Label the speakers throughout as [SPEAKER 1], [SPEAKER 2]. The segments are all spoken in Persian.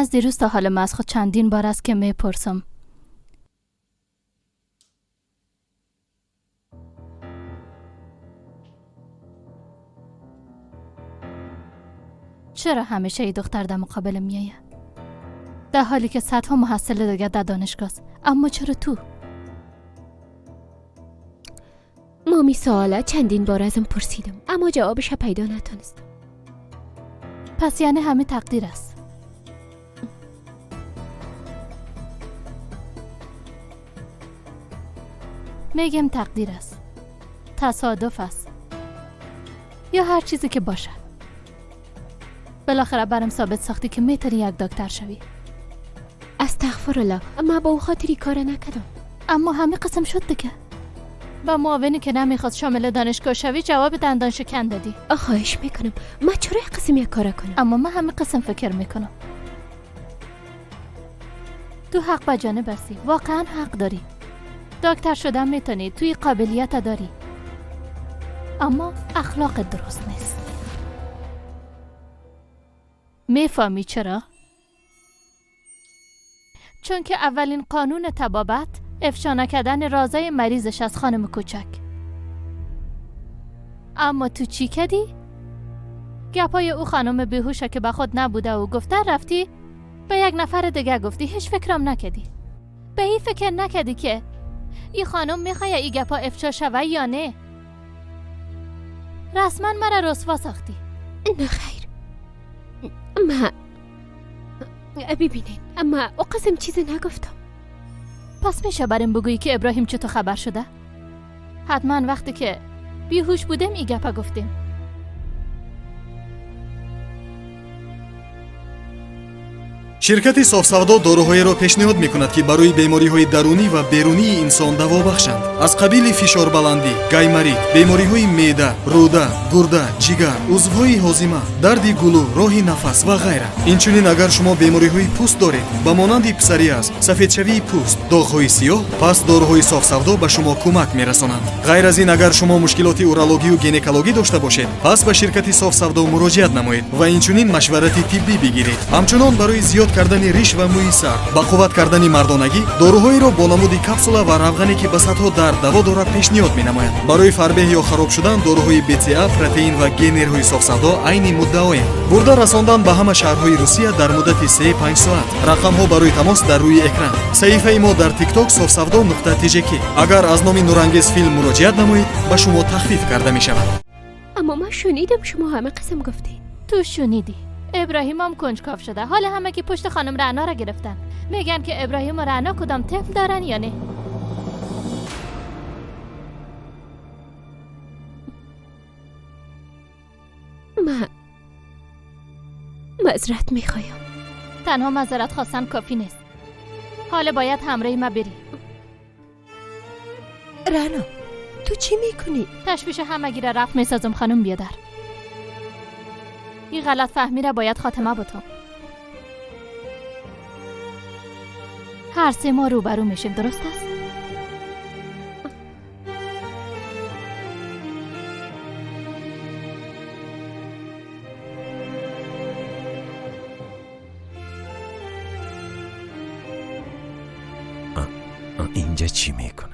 [SPEAKER 1] از دیروز تا حال ما از خود چندین بار است که میپرسم چرا همیشه ای دختر در مقابل میایه؟ در حالی که صدها محصل دیگه در دانشگاه است، اما چرا تو؟
[SPEAKER 2] مامی سوالا چندین بار ازم پرسیدم اما جوابش پیدا نتونستم.
[SPEAKER 1] پس یعنی همه تقدیر است. میگم تقدیر است، تصادف است، یا هر چیزی که باشه. بالاخره برام ثابت ساختی که میتونی یک دکتر شوی.
[SPEAKER 2] استغفرالله، اما با او خاطری کار نکردم.
[SPEAKER 1] اما همه قسم شد دیگه. با معاونی که نمیخواد شامل دانشگاه شوی جواب دندان شکن دادی.
[SPEAKER 2] خواهش میکنم، من چرا قسم یک کار کنم؟
[SPEAKER 1] اما من همه قسم فکر میکنم. تو حق با جانب هستی، واقعا حق داری. دکتر شدن میتونی، توی قابلیت داری، اما اخلاق درست نیست. میفهمی چرا؟ چون که اولین قانون طبابت افشا نکردن رازای مریضش از خانم کوچک. اما تو چی کردی؟ گپای او خانم بیهوشه که به خود نبوده و گفته رفتی به یک نفر دیگه گفتی، هیچ فکرم نکردی. به این فکر نکردی که این خانم میخواه این گپا افشا شوه یا نه؟ رسما مرا رسوا ساختی.
[SPEAKER 2] نه خیر، ما ببینین، اما او قسم چیزی نگفتم.
[SPEAKER 1] پس میشه بریم بگویی که ابراهیم چطور خبر شده؟ حتما وقتی که بیهوش بودیم ای گپا گفتیم.
[SPEAKER 3] شرکت صاف‌سودا داروهایро пешниҳод мекунад ки барои бемориҳои дарунӣ ва берунии инсон даво бахшанд. аз қабили фишорбаландӣ, гаймарид, бемориҳои меъда, рӯда, гурда, ҷигар, узвҳои ҳозима, дарди гулӯ, роҳи нафас ва ғайра. инчунин агар шумо бемориҳои пӯст доред ба монанди псориаз, сафедшавии пӯст, доғҳои сиёҳ, пас дороҳои софсавдо ба шумо кӯмак мерасонанд. ғайр аз ин агар шумо мушкилоти урологию гинекологӣ дошта бошед, пас ба ширкати софсавдо муроҷиат намоед ва инчунин машварати тиббӣ бигиред. ҳамчунон барои зиёд кардани риш ва мӯи сар, ба қувват кардани мардонагӣ дороҳоеро бо намуди капсула ва равғане ки ба сатҳо дард даво дорад пешниҳод менамояд. барои фарбеҳ ё хароб шудан дороҳои БЦА, протеин ва генерҳои софсавдо айни муддаоем. бурда расондан ба ҳама шаҳрҳои Русия дар муддати 3-5 соат. рақамҳо барои тамос дар рӯи экран. саҳифаи мо дар TikTok sofsavdo.tjk. агар аз номи нурангез филм муроҷиат намоед ба шумо тахфиф карда мешавад.
[SPEAKER 2] اما من شنیدم شما همه قسم گفتین.
[SPEAKER 1] تو شنیدی. ابراهیم هم کنجکاو شده. حالا همه که پشت خانم رعنا را گرفتن. میگن که ابراهیم و رعنا کدام طفل دارن یا نه.
[SPEAKER 2] من معذرت میخوایم.
[SPEAKER 1] تنها معذرت خواستن کافی نیست. حالا باید همراه ما بری.
[SPEAKER 2] رعنا تو چی میکنی؟
[SPEAKER 1] تشویش همگی را رفت میسازم خانم بیادر. این غلط فهمی را باید خاتمه بدم. هر سه ما روبرو میشیم، درست است؟
[SPEAKER 4] اینجا چی میکنه؟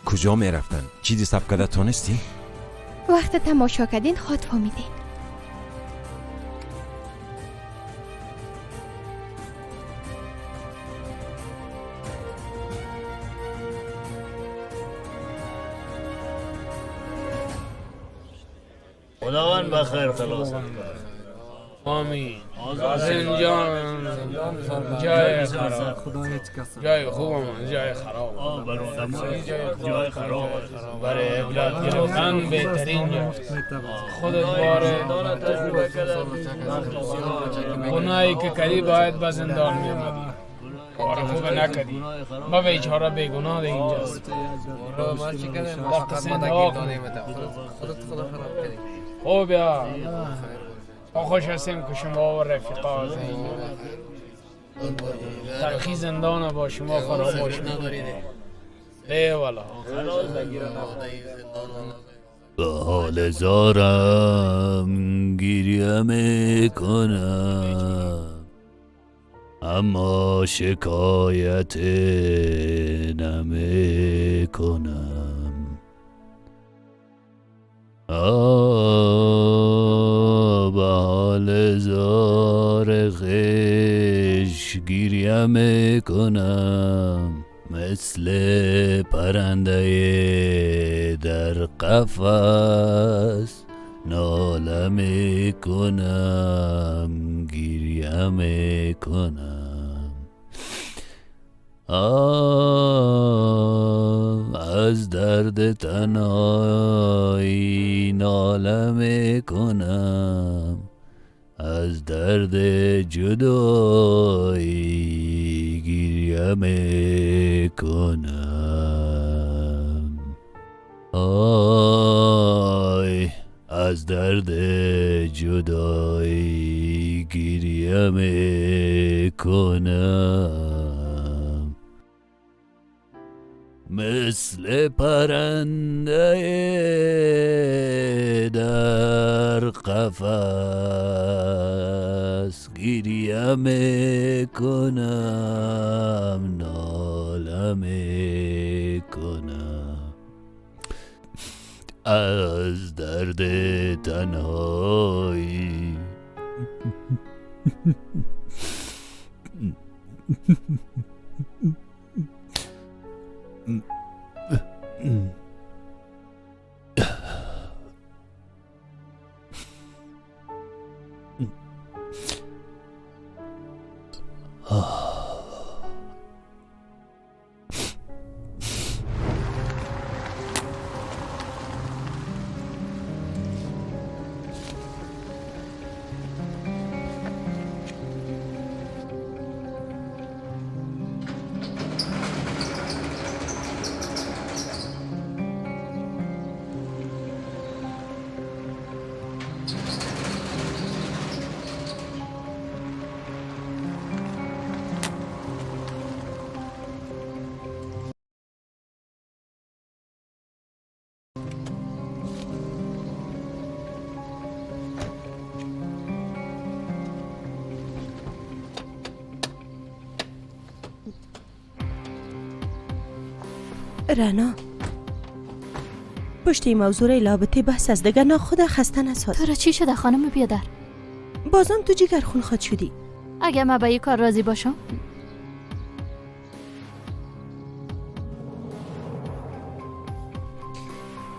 [SPEAKER 4] کجا می رفتن؟ چیزی سب کده تونستی؟
[SPEAKER 2] وقت تماشا کردین خود فهمیدین.
[SPEAKER 5] خداوند بخیر خلاص
[SPEAKER 6] آمین. زنجان جای خراب، جای خوب جای خراب،
[SPEAKER 5] جای خراب
[SPEAKER 6] برای اولاد گرفتن بهترین جا. خودت باره تجربه کردن، گناهی که کردی باید به زندان می‌آمدی. کار خوب نکردی. ما بیچاره بیگناه دیگه اینجاست.
[SPEAKER 7] ما چی کردیم؟ ما
[SPEAKER 6] وقت
[SPEAKER 7] فقط
[SPEAKER 6] سند
[SPEAKER 7] ما
[SPEAKER 6] آقا.
[SPEAKER 7] دادیم خودت خدا خراب کردی.
[SPEAKER 6] خوب بیا. ما خوش هستیم که شما و رفیقا تلخی زندان با شما فراموش ندارید. والا
[SPEAKER 5] به حال زارم گریه میکنم، اما شکایت نمی کنم. به حال زار خیش گریه میکنم، مثل پرنده در قفس ناله میکنم، گریه میکنم. از درد تنهایی ناله میکنم، از درد جدایی گریه میکنم. آی از درد جدایی گریه میکنم، مثل پرنده در قفس گریه میکنم، ناله میکنم. از درد تنهایی
[SPEAKER 8] رنا پشت این موضوع لابطه بحث از دیگه ناخدا خسته نساد.
[SPEAKER 1] تو را چی شده خانم بیادر؟
[SPEAKER 8] بازم تو جگر خون خود شدی.
[SPEAKER 1] اگه من به این کار راضی باشم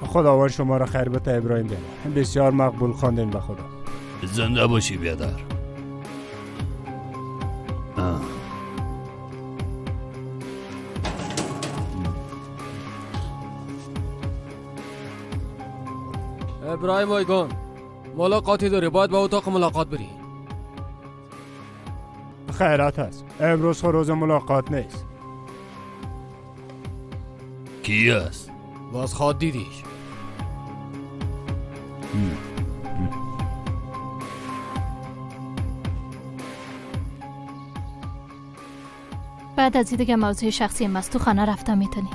[SPEAKER 9] خداوند شما را خیر بده ابراهیم بیا. بسیار مقبول خواندین به خدا.
[SPEAKER 5] زنده باشی بیادر.
[SPEAKER 7] ابراهیم وایگان ملاقاتی داری، باید به اتاق ملاقات بری.
[SPEAKER 9] خیرات هست. امروز روز ملاقات نیست.
[SPEAKER 5] کی است؟
[SPEAKER 7] باز خواد دیدیش.
[SPEAKER 1] بعد از این دیگه موضوع شخصی مست تو خانه رفتم میتونی.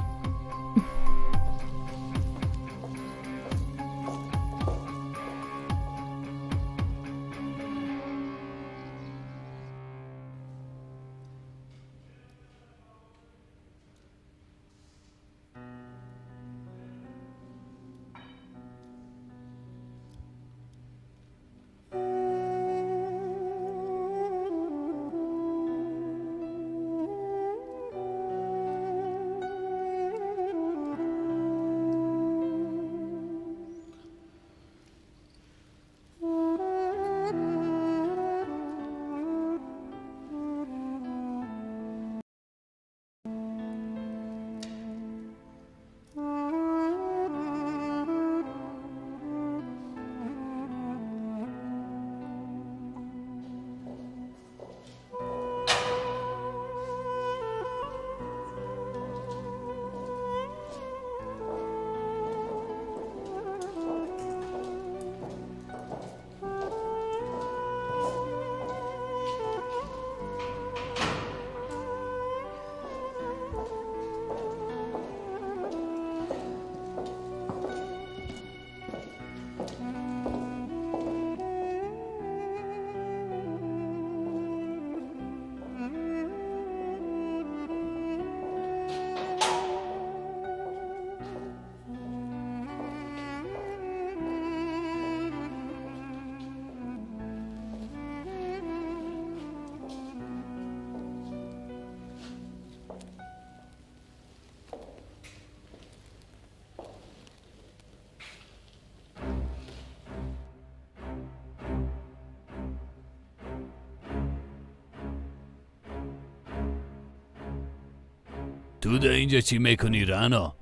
[SPEAKER 5] تو در اینجا چی میکنی رعنا؟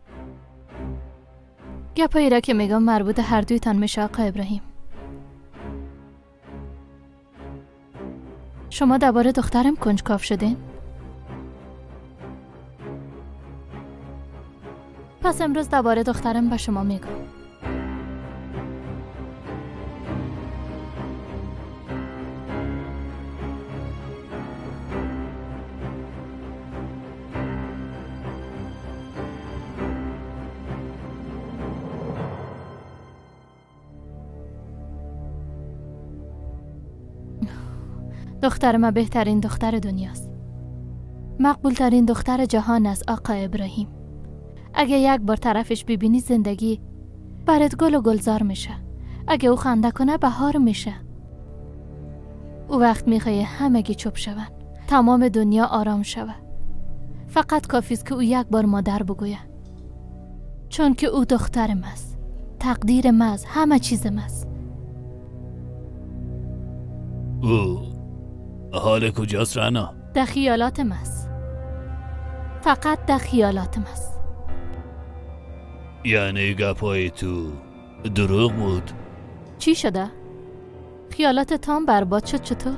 [SPEAKER 1] گپایی را که میگم مربوط هر دویتان میشه آقا ابراهیم. شما درباره دخترم کنجکاو شدین؟ پس امروز درباره دخترم به شما میگم. دختر ما بهترین دختر دنیاست. مقبول ترین دختر جهان است آقا ابراهیم. اگه یک بار طرفش ببینی زندگی برات گل و گلزار میشه. اگه او خنده کنه بهار میشه. او وقت میخواه همگی چوب شون. تمام دنیا آرام شوه. فقط کافیست که او یک بار مادر بگویه. چون که او دخترم است. تقدیرم است. همه چیزم است.
[SPEAKER 5] او حال کجاست رعنا؟
[SPEAKER 1] در خیالاتم است. فقط در خیالاتم است.
[SPEAKER 5] یعنی گپای تو دروغ بود؟
[SPEAKER 1] چی شده؟ خیالات تام برباد شد چطور؟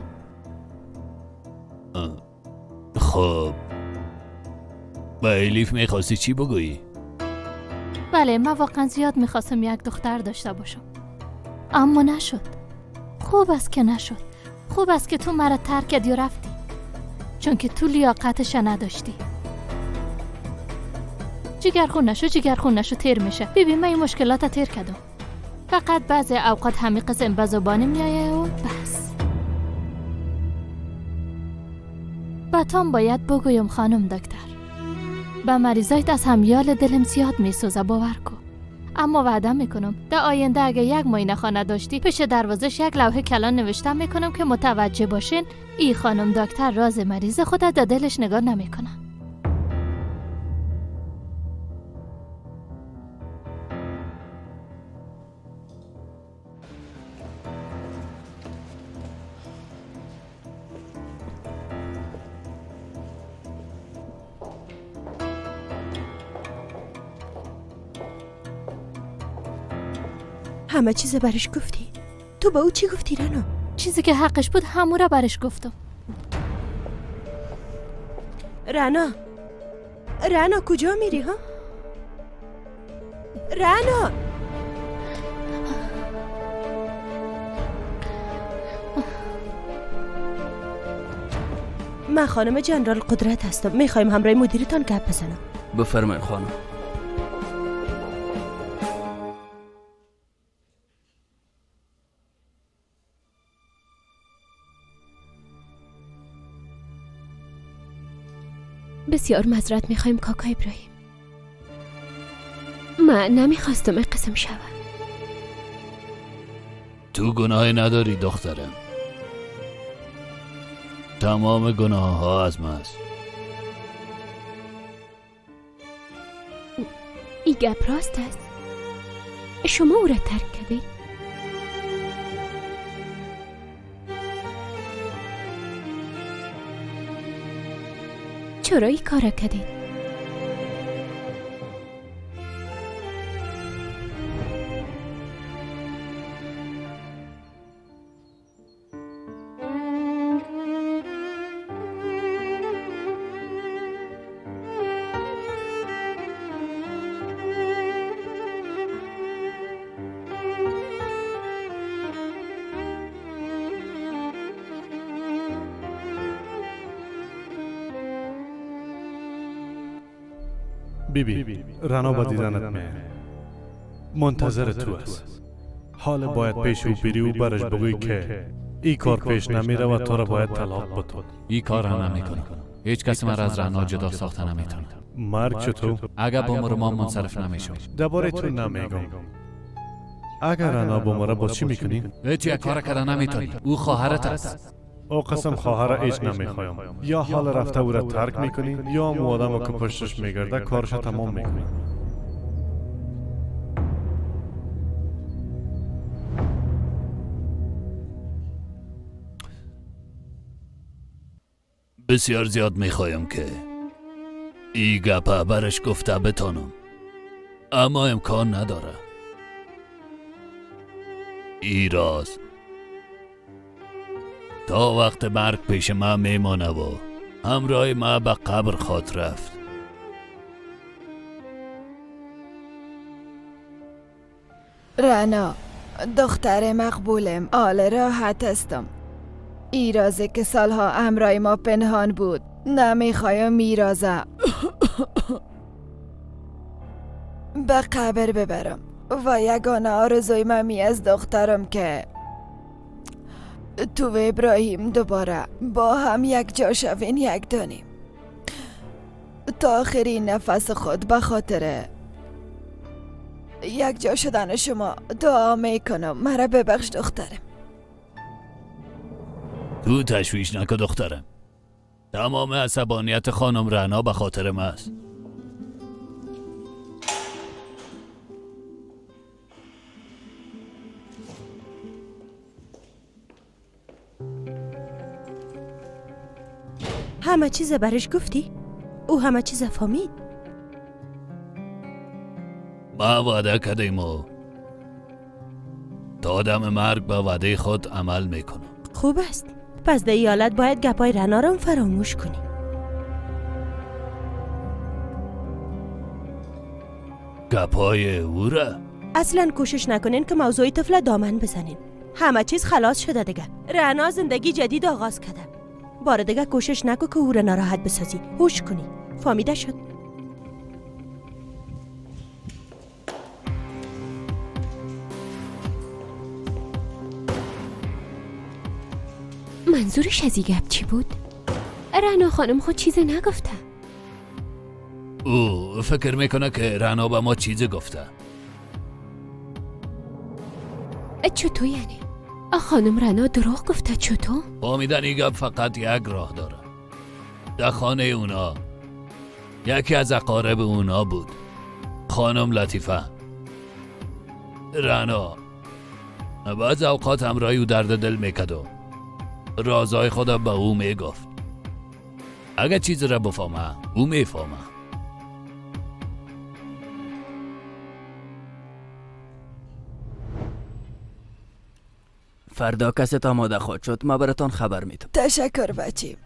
[SPEAKER 5] خب با الیف میخواستی چی بگویی؟
[SPEAKER 1] بله من واقعا زیاد میخواستم یک دختر داشته باشم، اما نشد. خوب است که نشد. خوب است که تو مرا ترک کردی و رفتی، چون که تو لیاقتش نداشتی. جگرخون نشو تیر میشه. ببین من این مشکلات تیر کردم. فقط بعضی اوقات همین قسم به زبانم میایه و بس. باتام باید بگویم خانم دکتر، به مریضایت از همیال دلم زیاد میسوزه، باور کن. اما وعده میکنم در آینده اگه یک معاینه خانه داشتی پیش دروازش یک لوحه کلان نوشتم میکنم که متوجه باشین ای خانم دکتر راز مریض خودت در دلش نگاه نمیکنه.
[SPEAKER 8] همه چیز برش گفتی؟ تو با او چی گفتی رنا؟
[SPEAKER 1] چیزی که حقش بود همون را برش گفتم.
[SPEAKER 8] رنا کجا میری ها؟ رنا من خانم جنرال قدرت هستم. میخوایم همراه مدیرتان گپ بزنم.
[SPEAKER 10] بفرمایید خانم.
[SPEAKER 2] بسیار معذرت میخوایم کاکا ابراهیم. من نمیخواستم این قسم شود.
[SPEAKER 5] تو گناهی نداری دخترم. تمام گناه ها از من است.
[SPEAKER 2] این گپ راست است؟ شما او را ترک کردید؟ چرا این کار کردید؟
[SPEAKER 11] بیبی رنا با دیدنت میه. منتظر تو است. حال باید پیش او بری و برش بگوی که ای کار پیش نمیره و تو را باید طلاق بدهد.
[SPEAKER 12] ای کار هم نمیکنم. هیچ کسی مرا از رنا جدا ساخته نمیتونه.
[SPEAKER 11] مرگ چطور؟
[SPEAKER 12] اگر با ما منصرف نمیشم.
[SPEAKER 11] درباره تو نمیگم. اگر رنا با مرا با چی میکنی؟
[SPEAKER 12] هیچ یک کار کردن نمیتونی. او خواهرت است.
[SPEAKER 11] او قسم خواهر ایچ نمیخوایم. یا حال رفته او را ترک میکنی یا هم آدم که پشتش میگرده کارش تمام میکنی.
[SPEAKER 5] بسیار زیاد میخوایم که ای گپه برش گفته بتانم، اما امکان نداره. ای راز تا وقت مرگ پیش ما میمانه و همراه ما به قبر خواد رفت.
[SPEAKER 10] رنا، دختر مقبولم، آل راحت هستم. ایرازه که سالها همراه ما پنهان بود، نمیخوایم میرازه به قبر ببرم و یگانه آرزوی ممی از دخترم که تو و ابراهیم دوباره با هم یک جا شوین، یک دانیم تا آخرین نفس خود. به خاطر یک جا شدن شما دعا میکنم. مرا ببخش دخترم.
[SPEAKER 5] تو تشویش نکن دخترم، تمام عصبانیت خانم رنا به خاطر ما است.
[SPEAKER 8] همه چیز برش گفتی؟ او همه چیز فهمید؟
[SPEAKER 5] ما وعده کردیم و تا دم مرگ به وعده خود عمل میکنم.
[SPEAKER 8] خوب است. پس در این حالت باید گپای رنا را فراموش کنی.
[SPEAKER 5] گپای او را؟
[SPEAKER 8] اصلا کوشش نکنین که موضوعی طفل دامن بزنین. همه چیز خلاص شده دیگه. رنا زندگی جدید آغاز کرده. بار دیگه کوشش نکن که او را ناراحت بسازی. هوش کنی. فهمیده شد؟
[SPEAKER 2] منظورش از این گپ چی بود؟ رنا خانم خود چیز نگفته.
[SPEAKER 5] او فکر میکنه که رنا به ما چیز گفته.
[SPEAKER 2] چطور یعنی؟ خانم رنا دروغ گفته؟ چطور؟
[SPEAKER 5] فهمیدن این گپ فقط یک راه داره. در خانه اونا یکی از اقارب اونا بود، خانم لطیفه. رنا بعض اوقات همراهی او درد دل میکرد و رازای خودم به او میگفت. اگه چیز را بفهمه او میفهمه.
[SPEAKER 13] فردا کست آماده خواهد شد، ما براتان خبر میدم.
[SPEAKER 10] تشکر بچیم.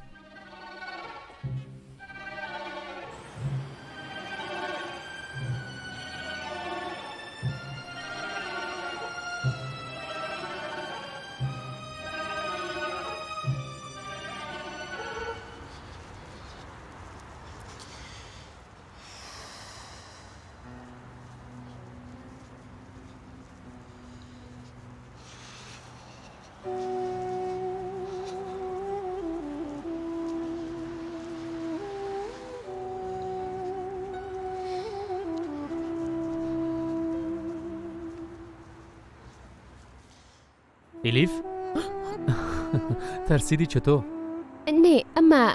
[SPEAKER 14] الیف؟ ترسیدی چطور؟
[SPEAKER 2] نه اما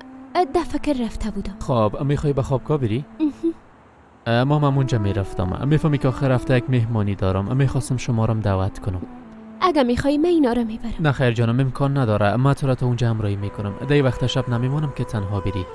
[SPEAKER 2] ده فکر رفته بودم.
[SPEAKER 14] خب میخوای به خوابگاه بری؟ ما اونجا میرفتم. میفهمی که آخر هفته یک مهمانی دارم. میخواستم شما رو دعوت کنم.
[SPEAKER 2] اگه میخوای من اینا رو میبرم.
[SPEAKER 14] نه خیر جانم، امکان نداره. اما تو را تا اونجا همراهی میکنم. دی وقت شب نمیمونم که تنها بری.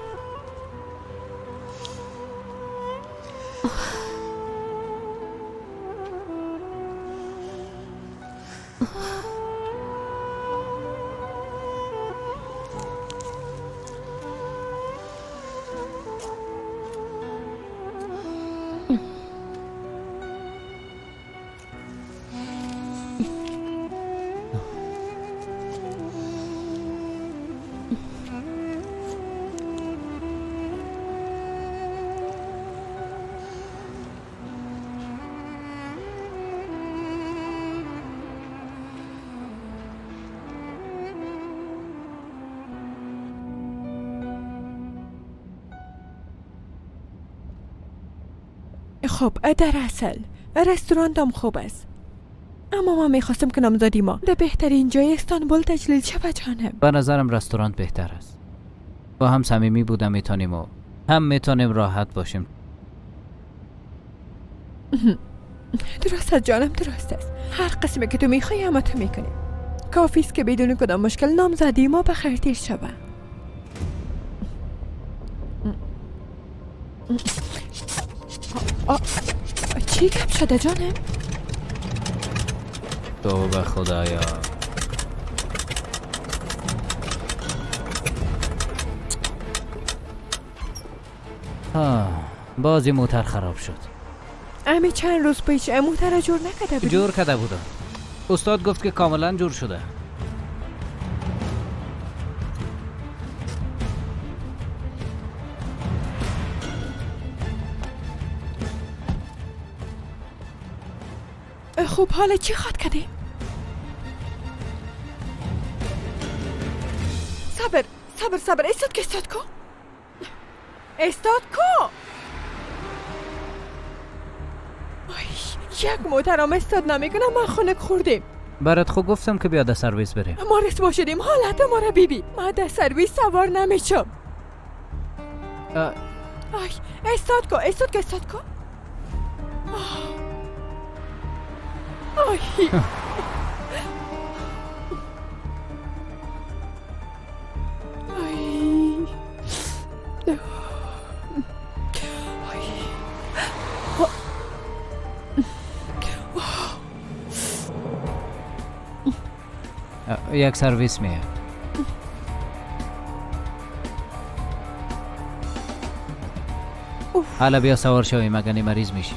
[SPEAKER 8] خب در اصل رستوران هم خوب است، اما ما میخواستم که نامزدی ما در بهترین جای استانبول تجلیل شود جانم.
[SPEAKER 15] به نظرم رستوران بهتر است. با هم صمیمی بودم میتونیم و هم میتونیم راحت باشیم.
[SPEAKER 8] درست است جانم، درست است. هر قسمی که تو میخوای اما تو میکنی. کافی است که بدون کدام مشکل نامزدی ما به خیرتیر شود.
[SPEAKER 10] چی گپ شده جانم؟
[SPEAKER 15] تو به خدایا. بازی موتر خراب شد.
[SPEAKER 10] امی چند روز پیش موتر جور نکده بودی؟
[SPEAKER 15] جور کرده بودم. استاد گفت که کاملا جور شده.
[SPEAKER 10] خوب حالا چی خواد کردی؟ صبر استاد که استاد کو؟ استاد کو؟ یک محترم استاد نمیکنم ما خونک خوردیم.
[SPEAKER 15] برات خود گفتم که بیاد سرویس بریم.
[SPEAKER 10] ما رسوا شدیم حالت ما را بیبی. ما در سرویس سوار نمیشم. استاد کو؟
[SPEAKER 15] یک سرویس میاد. حالا بیا سوار شویم مگه مریض میشی.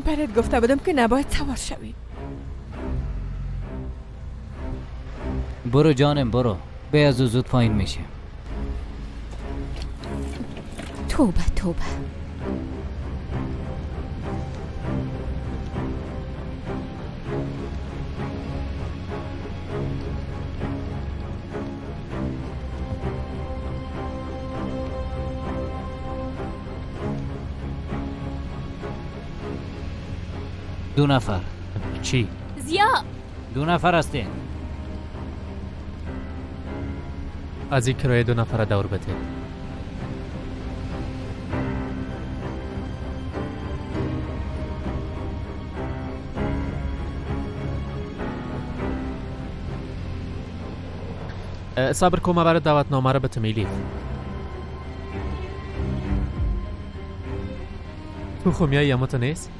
[SPEAKER 10] برات گفته بودم که نباید سوار شوی.
[SPEAKER 15] برو جانم برو. بیا زود پایین میشه.
[SPEAKER 2] توبه
[SPEAKER 15] 2 نفر.
[SPEAKER 14] چی؟
[SPEAKER 1] زیا
[SPEAKER 15] 2 نفر هستین.
[SPEAKER 14] از این کرایه 2 نفر دور بده. صبر کن برای دعوتنامه رو به تمیلی. تو خو میایی اما تو نیست؟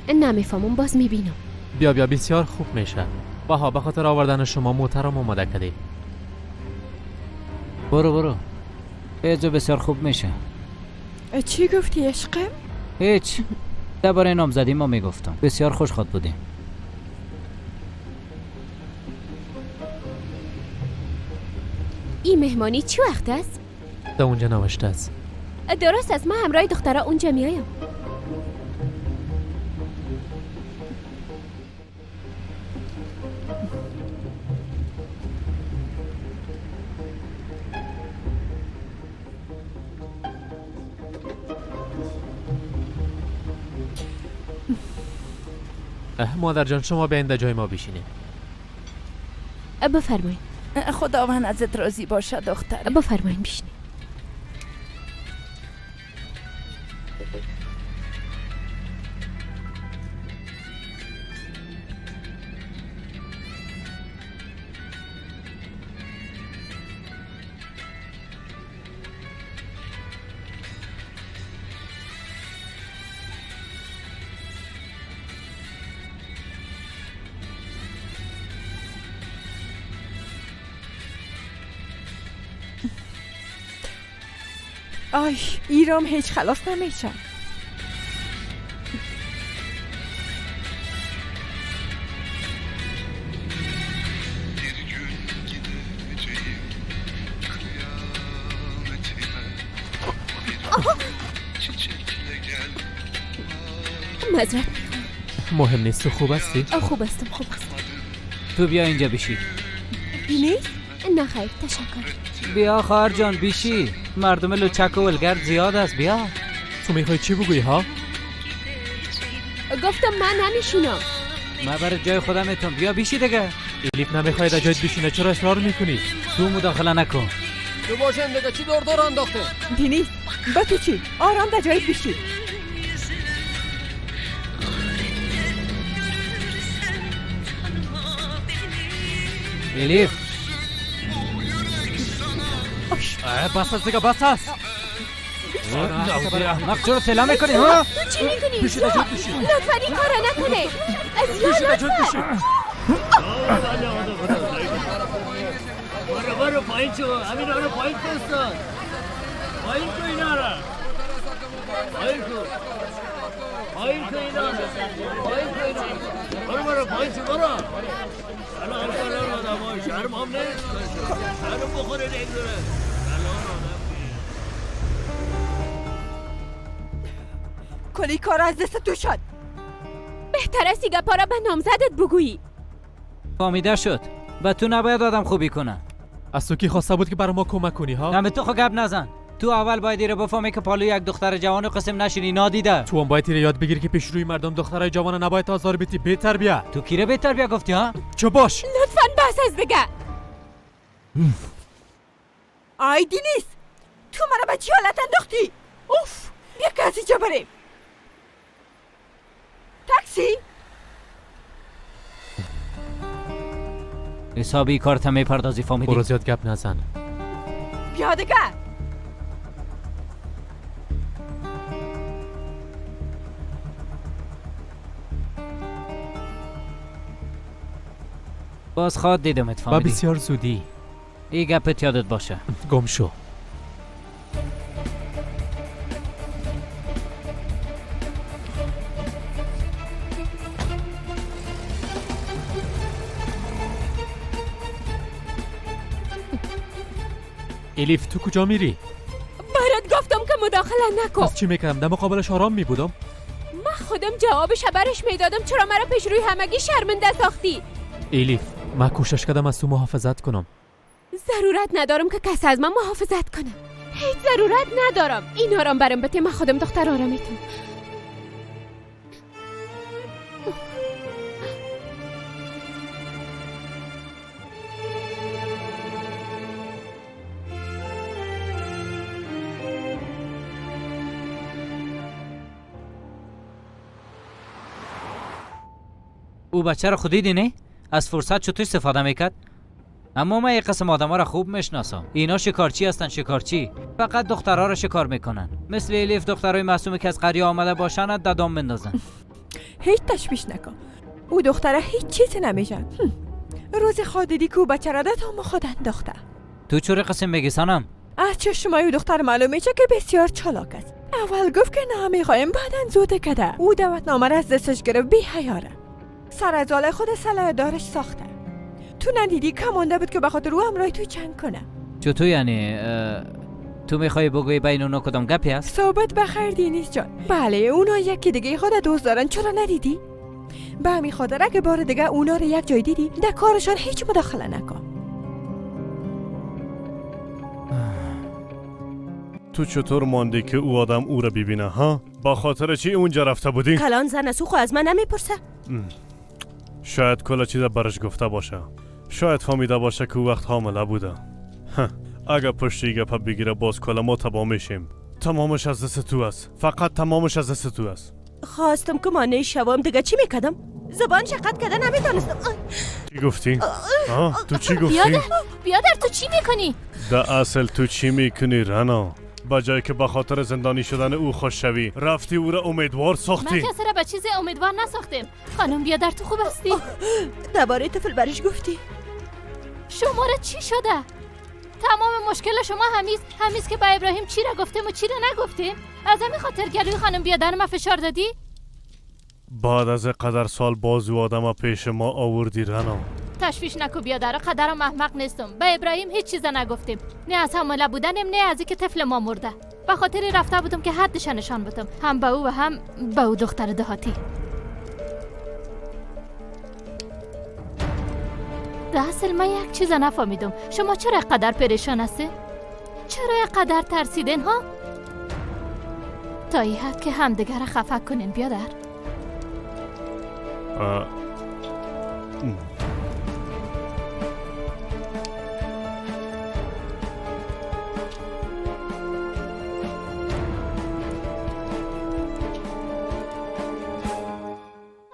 [SPEAKER 2] نمیفهمم باز میبینم.
[SPEAKER 14] بیا بسیار خوب میشه. به خاطر آوردن شما موترم آماده کردی.
[SPEAKER 15] برو ایجا بسیار خوب میشه.
[SPEAKER 10] چی گفتی عشقم؟
[SPEAKER 15] هیچ. درباره نامزدی ما میگفتم. بسیار خوشخواد بودیم.
[SPEAKER 2] این مهمانی چی وقت است؟
[SPEAKER 14] در اونجا نوشته است.
[SPEAKER 2] درست است، من همراه دخترها اونجا میایم.
[SPEAKER 14] مادر جان شما به این جای ما بشینید.
[SPEAKER 2] بفرمایید.
[SPEAKER 10] خداوند ازت راضی باشه دختر.
[SPEAKER 2] بفرمایید بشینید.
[SPEAKER 10] ایرام هیچ خلاص نمیشه.
[SPEAKER 2] معذرت
[SPEAKER 14] مهم نیست. تو خوب هستی؟
[SPEAKER 2] خوب هستم.
[SPEAKER 15] تو بیا اینجا بشی.
[SPEAKER 10] نیست؟
[SPEAKER 2] نه خیر تشکر.
[SPEAKER 15] بیا خواهر جان بشی. مردم لچک و ولگرد زیاد است. بیا.
[SPEAKER 14] تو میخوای چی بگویی ها؟
[SPEAKER 2] گفتم من نمیشینم.
[SPEAKER 15] من برای جای خودم میتونم. بیا بشی دیگه.
[SPEAKER 14] ایلیف نمیخوای در جایت بشینه چرا اصرار میکنی؟
[SPEAKER 15] تو مداخله نکن.
[SPEAKER 7] تو باشن دیگه چی دور انداخته؟
[SPEAKER 10] دینی
[SPEAKER 8] به تو چی؟ آرام در جایت بشی.
[SPEAKER 15] الیف
[SPEAKER 7] بس است دیگه بس است.
[SPEAKER 15] احمق چرا تلا میکنی ها؟
[SPEAKER 2] تو چی میکنی؟
[SPEAKER 7] بشید اجاد بشید.
[SPEAKER 2] لطفا این کارا نکنه.
[SPEAKER 7] بشید اجاد بشید.
[SPEAKER 6] برو پایین شو. همین رو پایین فرستاد. پایین کو اینا را. پایین کو. پایین کو اینا را. پایین کو اینا. برو پایین شو برو. الان آدم شرم هم نیست. شرم بخوره نگذاره.
[SPEAKER 8] کلی کار از دست تو شد.
[SPEAKER 2] بهتر است دیگه پارا به نامزدت بگویی.
[SPEAKER 15] فهمیده شد. و تو نباید آدم خوبی کنه.
[SPEAKER 14] از تو کی خواسته بود که برای ما کمک کنی ها؟
[SPEAKER 15] نه به تو خو گپ نزن. تو اول باید ایره بفهمی که پالو یک دختر جوان قسم نشینی نادیده.
[SPEAKER 14] تو هم باید ایره یاد بگیری که پیش روی مردم دخترای جوان نباید آزار بدی. بی تربیه.
[SPEAKER 15] تو کیره بی تربیه گفتی ها؟
[SPEAKER 14] چه باش.
[SPEAKER 2] لطفاً بس از دیگه.
[SPEAKER 8] آیدی نیست. تو مرا به چی حالت انداختی؟ اوف. بیا کسی جا بریم. تاکسی؟
[SPEAKER 15] حسابی کارت هم میپردازی فهمیدی؟
[SPEAKER 14] برو زیاد گپ نزن.
[SPEAKER 8] بیا دیگه.
[SPEAKER 15] باز خواد دیدمت
[SPEAKER 14] با
[SPEAKER 15] فهمیدی؟
[SPEAKER 14] بسیار زودی.
[SPEAKER 15] این گپت یادت باشه.
[SPEAKER 14] گم شو. الیف تو کجا میری؟
[SPEAKER 2] برات گفتم که مداخله نکن.
[SPEAKER 14] پس چی میکردم؟ در مقابلش آرام میبودم.
[SPEAKER 2] من خودم جوابش برش میدادم. چرا مرا پیش روی همگی شرمنده ساختی؟
[SPEAKER 14] الیف من کوشش کردم از تو محافظت کنم.
[SPEAKER 2] ضرورت ندارم که کسی از من محافظت کنه. هیچ ضرورت ندارم. این آرام برم بته. من خودم دختر آرامیتم.
[SPEAKER 15] او بچه رو خودی دینه؟ از فرصت چطور استفاده میکرد؟ اما من یک قسم آدم ها را خوب میشناسم. اینا شکارچی هستن. شکارچی فقط دخترها را شکار میکنن. مثل الیف دخترای معصومی که از قریه آمده باشن ددام بندازن.
[SPEAKER 8] هیچ تشویش نکن. او دختره هیچ چیزی نمیشن. روز خودیدی که او بچه را دادم خود انداخته.
[SPEAKER 15] تو چوری قسم میگی سنم؟
[SPEAKER 8] از چشمای او دختر معلوم میشه که بسیار چالاک است. اول گفت که نه میخوایم بعدن زوده کده. او دعوتنامه را از دستش گرفت. بی حیاره. سر از حال خود صلاح دارش ساخته. تو ندیدی که مونده بود که بخاطر او همراه تو جنگ کنه.
[SPEAKER 15] چطور یعنی؟ تو میخوای بگوی بین اونا کدام گپی هست؟
[SPEAKER 8] صحبت بخیر دینیس جان. بله اونا یکی دیگه خود دوست دارن. چرا ندیدی؟ به همین خاطر اگه بار دیگه اونا رو یک جای دیدی در کارشان هیچ مداخله نکن.
[SPEAKER 11] تو چطور ماندی که او آدم او را ببینه ها؟ با خاطر چی اونجا رفته بودی؟
[SPEAKER 8] کلان زن از او از من نمیپرسه.
[SPEAKER 11] شاید کلا چیز برش گفته باشه. شاید فهمیده باشه که او وقت حامله بوده. اگه پشتی گپا بگیره باز کلا ما تبا میشیم. تمامش از دست تو است. فقط تمامش از دست تو است.
[SPEAKER 8] خواستم که مانع شوام دیگه چی میکردم؟ زبان شقت کده نمیتونستم.
[SPEAKER 11] چی گفتی؟ تو چی گفتی؟
[SPEAKER 1] بیادر تو چی میکنی؟
[SPEAKER 11] در اصل تو چی میکنی رنا؟ با جایی که به خاطر زندانی شدن او خوش شوی رفتی او را امیدوار ساختی.
[SPEAKER 1] من کسی را به چیز امیدوار نساختیم. خانم بیادر تو خوب هستی؟
[SPEAKER 8] درباره طفل برش گفتی؟
[SPEAKER 1] شما را چی شده؟ تمام مشکل شما همیست که با ابراهیم چی را گفتیم و چی را نگفتیم؟ از همین خاطر گلوی خانم بیادر ما فشار دادی؟
[SPEAKER 11] بعد از قدر سال بازو آدم پیش ما آوردی رنا.
[SPEAKER 1] تشویش نکو بیادر. قدرم احمق نیستم. به ابراهیم هیچ چیز نگفتیم. نه از حامله بودنم نه از اینکه طفل ما مرده. به خاطر رفته بودم که حدش نشان بدم. هم به او و هم به او دختر دهاتی. در اصل من یک چیز نفهمیدم. شما چرا قدر پریشان هستی؟ چرا قدر ترسیدین ها؟ تا این حد که همدیگر را خفه کنین بیادر.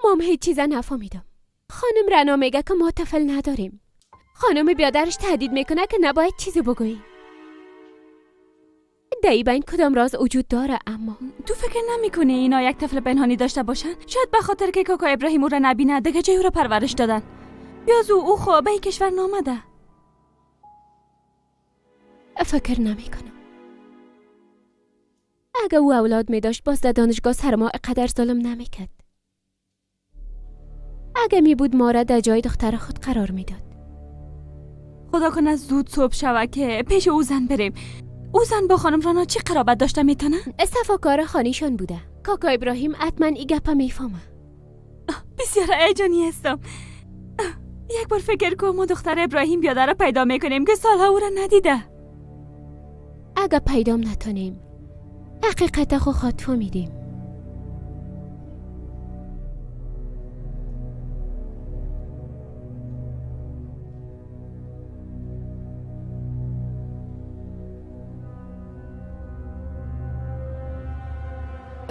[SPEAKER 2] مام هیچ چیزا نفهمیدم. خانم رنا میگه که ما طفل نداریم. خانم بیادرش تهدید میکنه که نباید چیزی بگویی. دایی بین کدام راز وجود داره. اما
[SPEAKER 16] تو فکر نمیکنی اینا یک طفل پنهانی داشته باشن؟ شاید به خاطر که کاکا ابراهیم او را نبینه دیگه جای او را پرورش دادن. یا او خواه به این کشور نامده.
[SPEAKER 2] فکر نمیکنم. اگه او اولاد میداشت باز در دانشگاه سر ما اقدر ظلم نمیکرد. اگه می بود ما را در جای دختر خود قرار میداد.
[SPEAKER 16] خدا کنه زود صبح شوه که پیش او زن بریم. او زن با خانم رانا چی قرابت داشته میتونه؟
[SPEAKER 2] استفاکار خانیشان بوده. کاکا ابراهیم حتما ای گپا میفهمه.
[SPEAKER 16] بسیار ایجانی هستم. یک بار فکر کن ما دختر ابراهیم بیادر را پیدا میکنیم که سالها او را ندیده.
[SPEAKER 2] اگه پیدام نتونیم حقیقت خود فهمیدیم.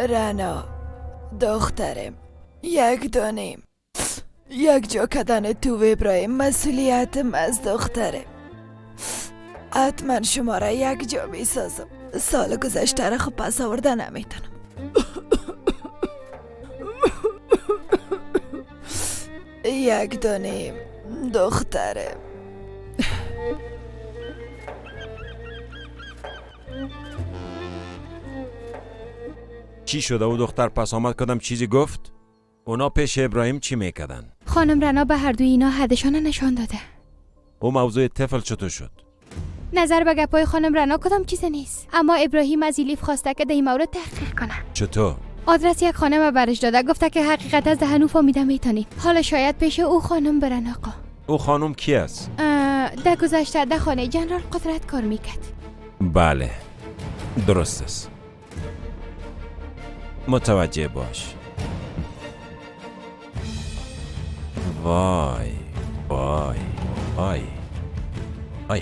[SPEAKER 10] رنا دخترم، یک دانیم یک جا کدن تو و ابراهیم مسئولیتم از دختره. حتما شما را یک جا میسازم. سال گذشته را خب پس آورده نمیتونم. یک دانیم دخترم.
[SPEAKER 4] چی شده او دختر پس آمد کدام چیزی گفت؟ اونا پیش ابراهیم چی میکردن؟
[SPEAKER 1] خانم رنا به هر دوی اینا حدشان نشان داده.
[SPEAKER 4] او موضوع طفل چطور شد؟
[SPEAKER 1] نظر به گپای خانم رنا کدام چیز نیست، اما ابراهیم از ایلیف خواسته که در این مورد تحقیق کنه.
[SPEAKER 4] چطور؟
[SPEAKER 1] آدرس یک خانم برش داده، گفته که حقیقت از دهنو فهمیده میتونی. حالا شاید پیش او خانم برن. آقا
[SPEAKER 4] او خانم کی است؟
[SPEAKER 1] در گذشته در خانه جنرال قدرت کار میکرد.
[SPEAKER 4] بله درست است. متوجه باش. وای وای وای وای.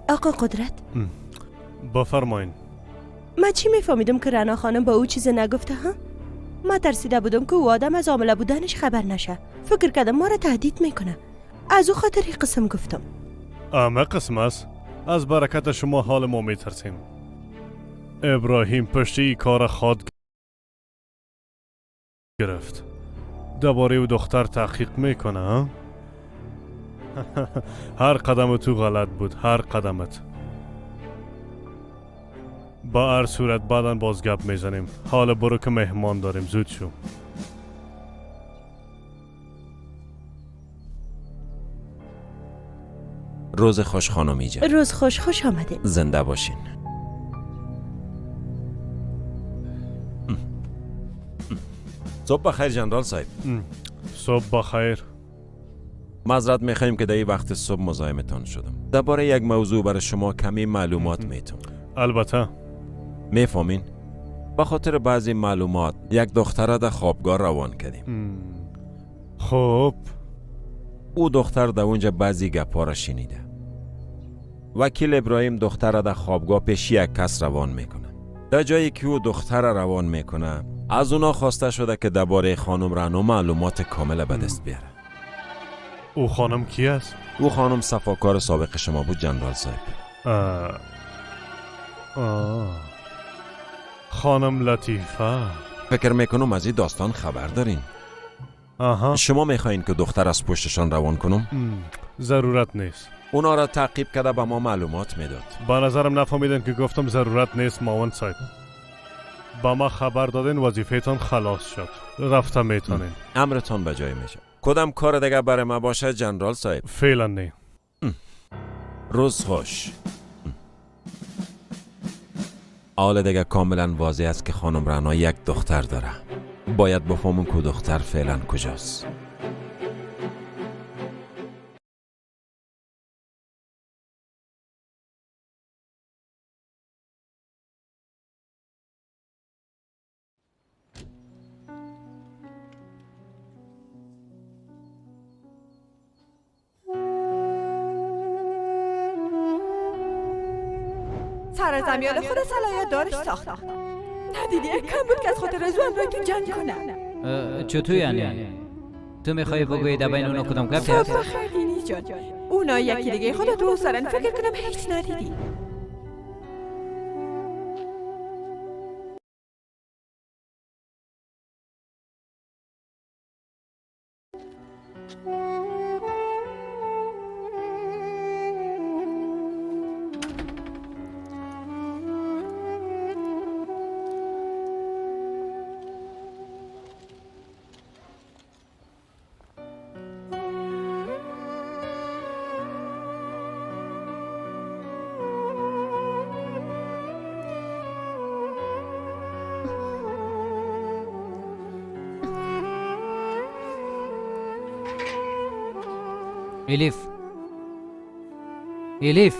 [SPEAKER 8] آقا قدرت
[SPEAKER 11] بفرمایین.
[SPEAKER 8] من چی میفهمیدم که رنا خانم با او چیز نگفته ها؟ من ترسیده بودم که او آدم از عامله بودنش خبر نشه. فکر کردم ما را تهدید میکنه. از او خاطر این قسم گفتم.
[SPEAKER 11] اما قسم است. از برکت شما حال ما میترسیم. ابراهیم پشتی کار خود گرفت. درباره او دختر تحقیق میکنه ها؟ هر قدم تو غلط بود. هر قدمت. با هر صورت بعداً باز گپ میزنیم. حالا برو که مهمان داریم. زود شو.
[SPEAKER 4] روز خوش خانمی جان.
[SPEAKER 8] روز خوش. خوش آمدین.
[SPEAKER 4] زنده باشین. صبح بخیر جنرال صاحب.
[SPEAKER 11] صبح بخیر.
[SPEAKER 4] معذرت میخوایم که در این وقت صبح مزاحمتان شدم. درباره یک موضوع برای شما کمی معلومات میتونم.
[SPEAKER 11] البته.
[SPEAKER 4] میفهمین؟ به خاطر بعضی معلومات یک دختر در خوابگاه روان کردیم.
[SPEAKER 11] خب
[SPEAKER 4] او دختر در اونجا بعضی گپا را شنیده. وکیل ابراهیم دختر در خوابگاه پیش یک کس روان میکنه. در جایی که او دختر را روان میکنه از اونا خواسته شده که درباره خانم رنا معلومات کامل به دست بیاره.
[SPEAKER 11] او خانم کی است؟
[SPEAKER 4] او خانم صفاکار سابق شما بود جنرال صاحب.
[SPEAKER 11] خانم لطیفه.
[SPEAKER 4] فکر میکنم از این داستان خبر دارین. شما میخواین که دختر از پشتشان روان کنم؟
[SPEAKER 11] ضرورت نیست.
[SPEAKER 4] اونا را تعقیب کرده به ما معلومات میداد.
[SPEAKER 11] به نظرم نفهمیدن که گفتم ضرورت نیست معاون صاحب. با ما خبر دادین وظیفه‌تان خلاص شد. رفته میتونین.
[SPEAKER 4] امرتان به جای میشه. کدام کار دیگه برای ما باشه جنرال صاحب؟
[SPEAKER 11] فعلا نه.
[SPEAKER 4] روز خوش. حال دیگه کاملا واضح است که خانم رنا یک دختر داره. باید بفهمون که دختر فعلا کجاست.
[SPEAKER 10] سرزمیان خود صلاحیت دارش ساختم. ندیدی یک کم بود که از خاطر از امروی تو جنگ کنم.
[SPEAKER 15] چطور یعنی؟ تو میخوای بگویی در بین اونا کدام گپی هست؟
[SPEAKER 10] بخیر دینی جان، اونا یکی دیگه خود دوست دارن، فکر کنم هیچ ندیدی.
[SPEAKER 15] الیف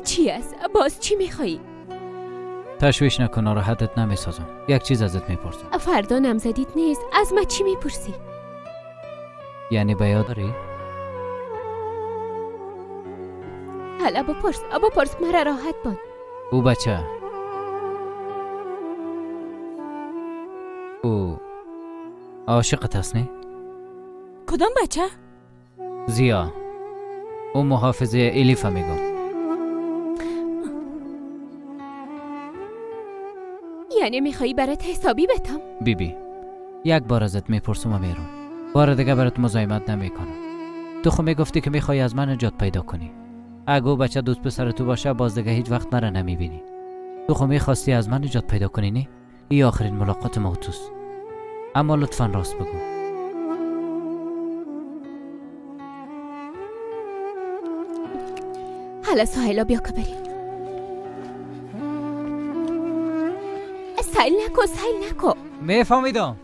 [SPEAKER 2] چی است؟ باز چی میخوایی؟
[SPEAKER 15] تشویش نکن، ناراحتت نمیسازم. یک چیز ازت میپرسم.
[SPEAKER 2] فردا نمزدیت نیست، از من چی میپرسی؟
[SPEAKER 15] یعنی بیاد داری؟
[SPEAKER 2] حالا بپرس مرا راحت بان.
[SPEAKER 15] او بچه او عاشقت هست نه؟
[SPEAKER 16] کدام بچه؟
[SPEAKER 15] زیا، او محافظه الیف میگم.
[SPEAKER 2] یعنی میخوایی برات حسابی بتم؟
[SPEAKER 15] بیبی یک بار ازت میپرسم و میرم، بار دیگه برات مزاحمت نمیکنم. تو خو میگفتی که میخوای از من نجات پیدا کنی. اگه او بچه دوست پسر تو باشه باز دیگه هیچ وقت مرا نمیبینی. تو خو میخواستی از من نجات پیدا کنی نه؟ این آخرین ملاقات ما توست. اما لطفا راست بگو.
[SPEAKER 2] حالا ساحلا بیا که بریم. سهل نکو.
[SPEAKER 15] میفهمیدم.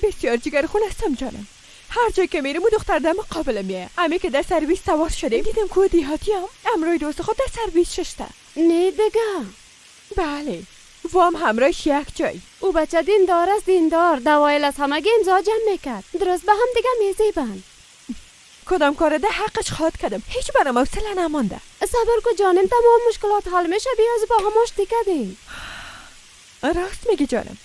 [SPEAKER 10] بسیار جگرخون هستم جانم. هر جایی که میرم و دختر در مقابل میه. امی که در سرویس سوار شده دیدم که دیهاتی هم امروی دوست خود در سرویس ششته.
[SPEAKER 2] نه دیگه.
[SPEAKER 10] بله و هم همراهش یک جای.
[SPEAKER 2] او بچه دیندار است، دیندار. دوایل از همگی امضا جمع میکرد. درست به هم دیگه میزیبن.
[SPEAKER 10] کدام کار ده حقش خواد کردم، هیچ برام حوصله نمانده.
[SPEAKER 2] صبر کو جانم، تمام مشکلات حل میشه، بیاز با هماش دیگه دیم.
[SPEAKER 10] راست میگی جانم.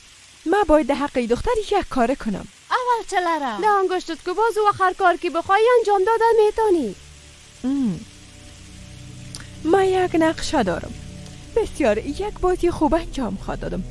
[SPEAKER 10] ما باید ده حقی دختر یک کار کنم.
[SPEAKER 2] اول چلره؟ ده انگشتت که باز و آخر کار که بخوای انجام داده میتونی.
[SPEAKER 10] ما یک نقشه دارم. بسیار یک بازی خوب انجام خواد دادم.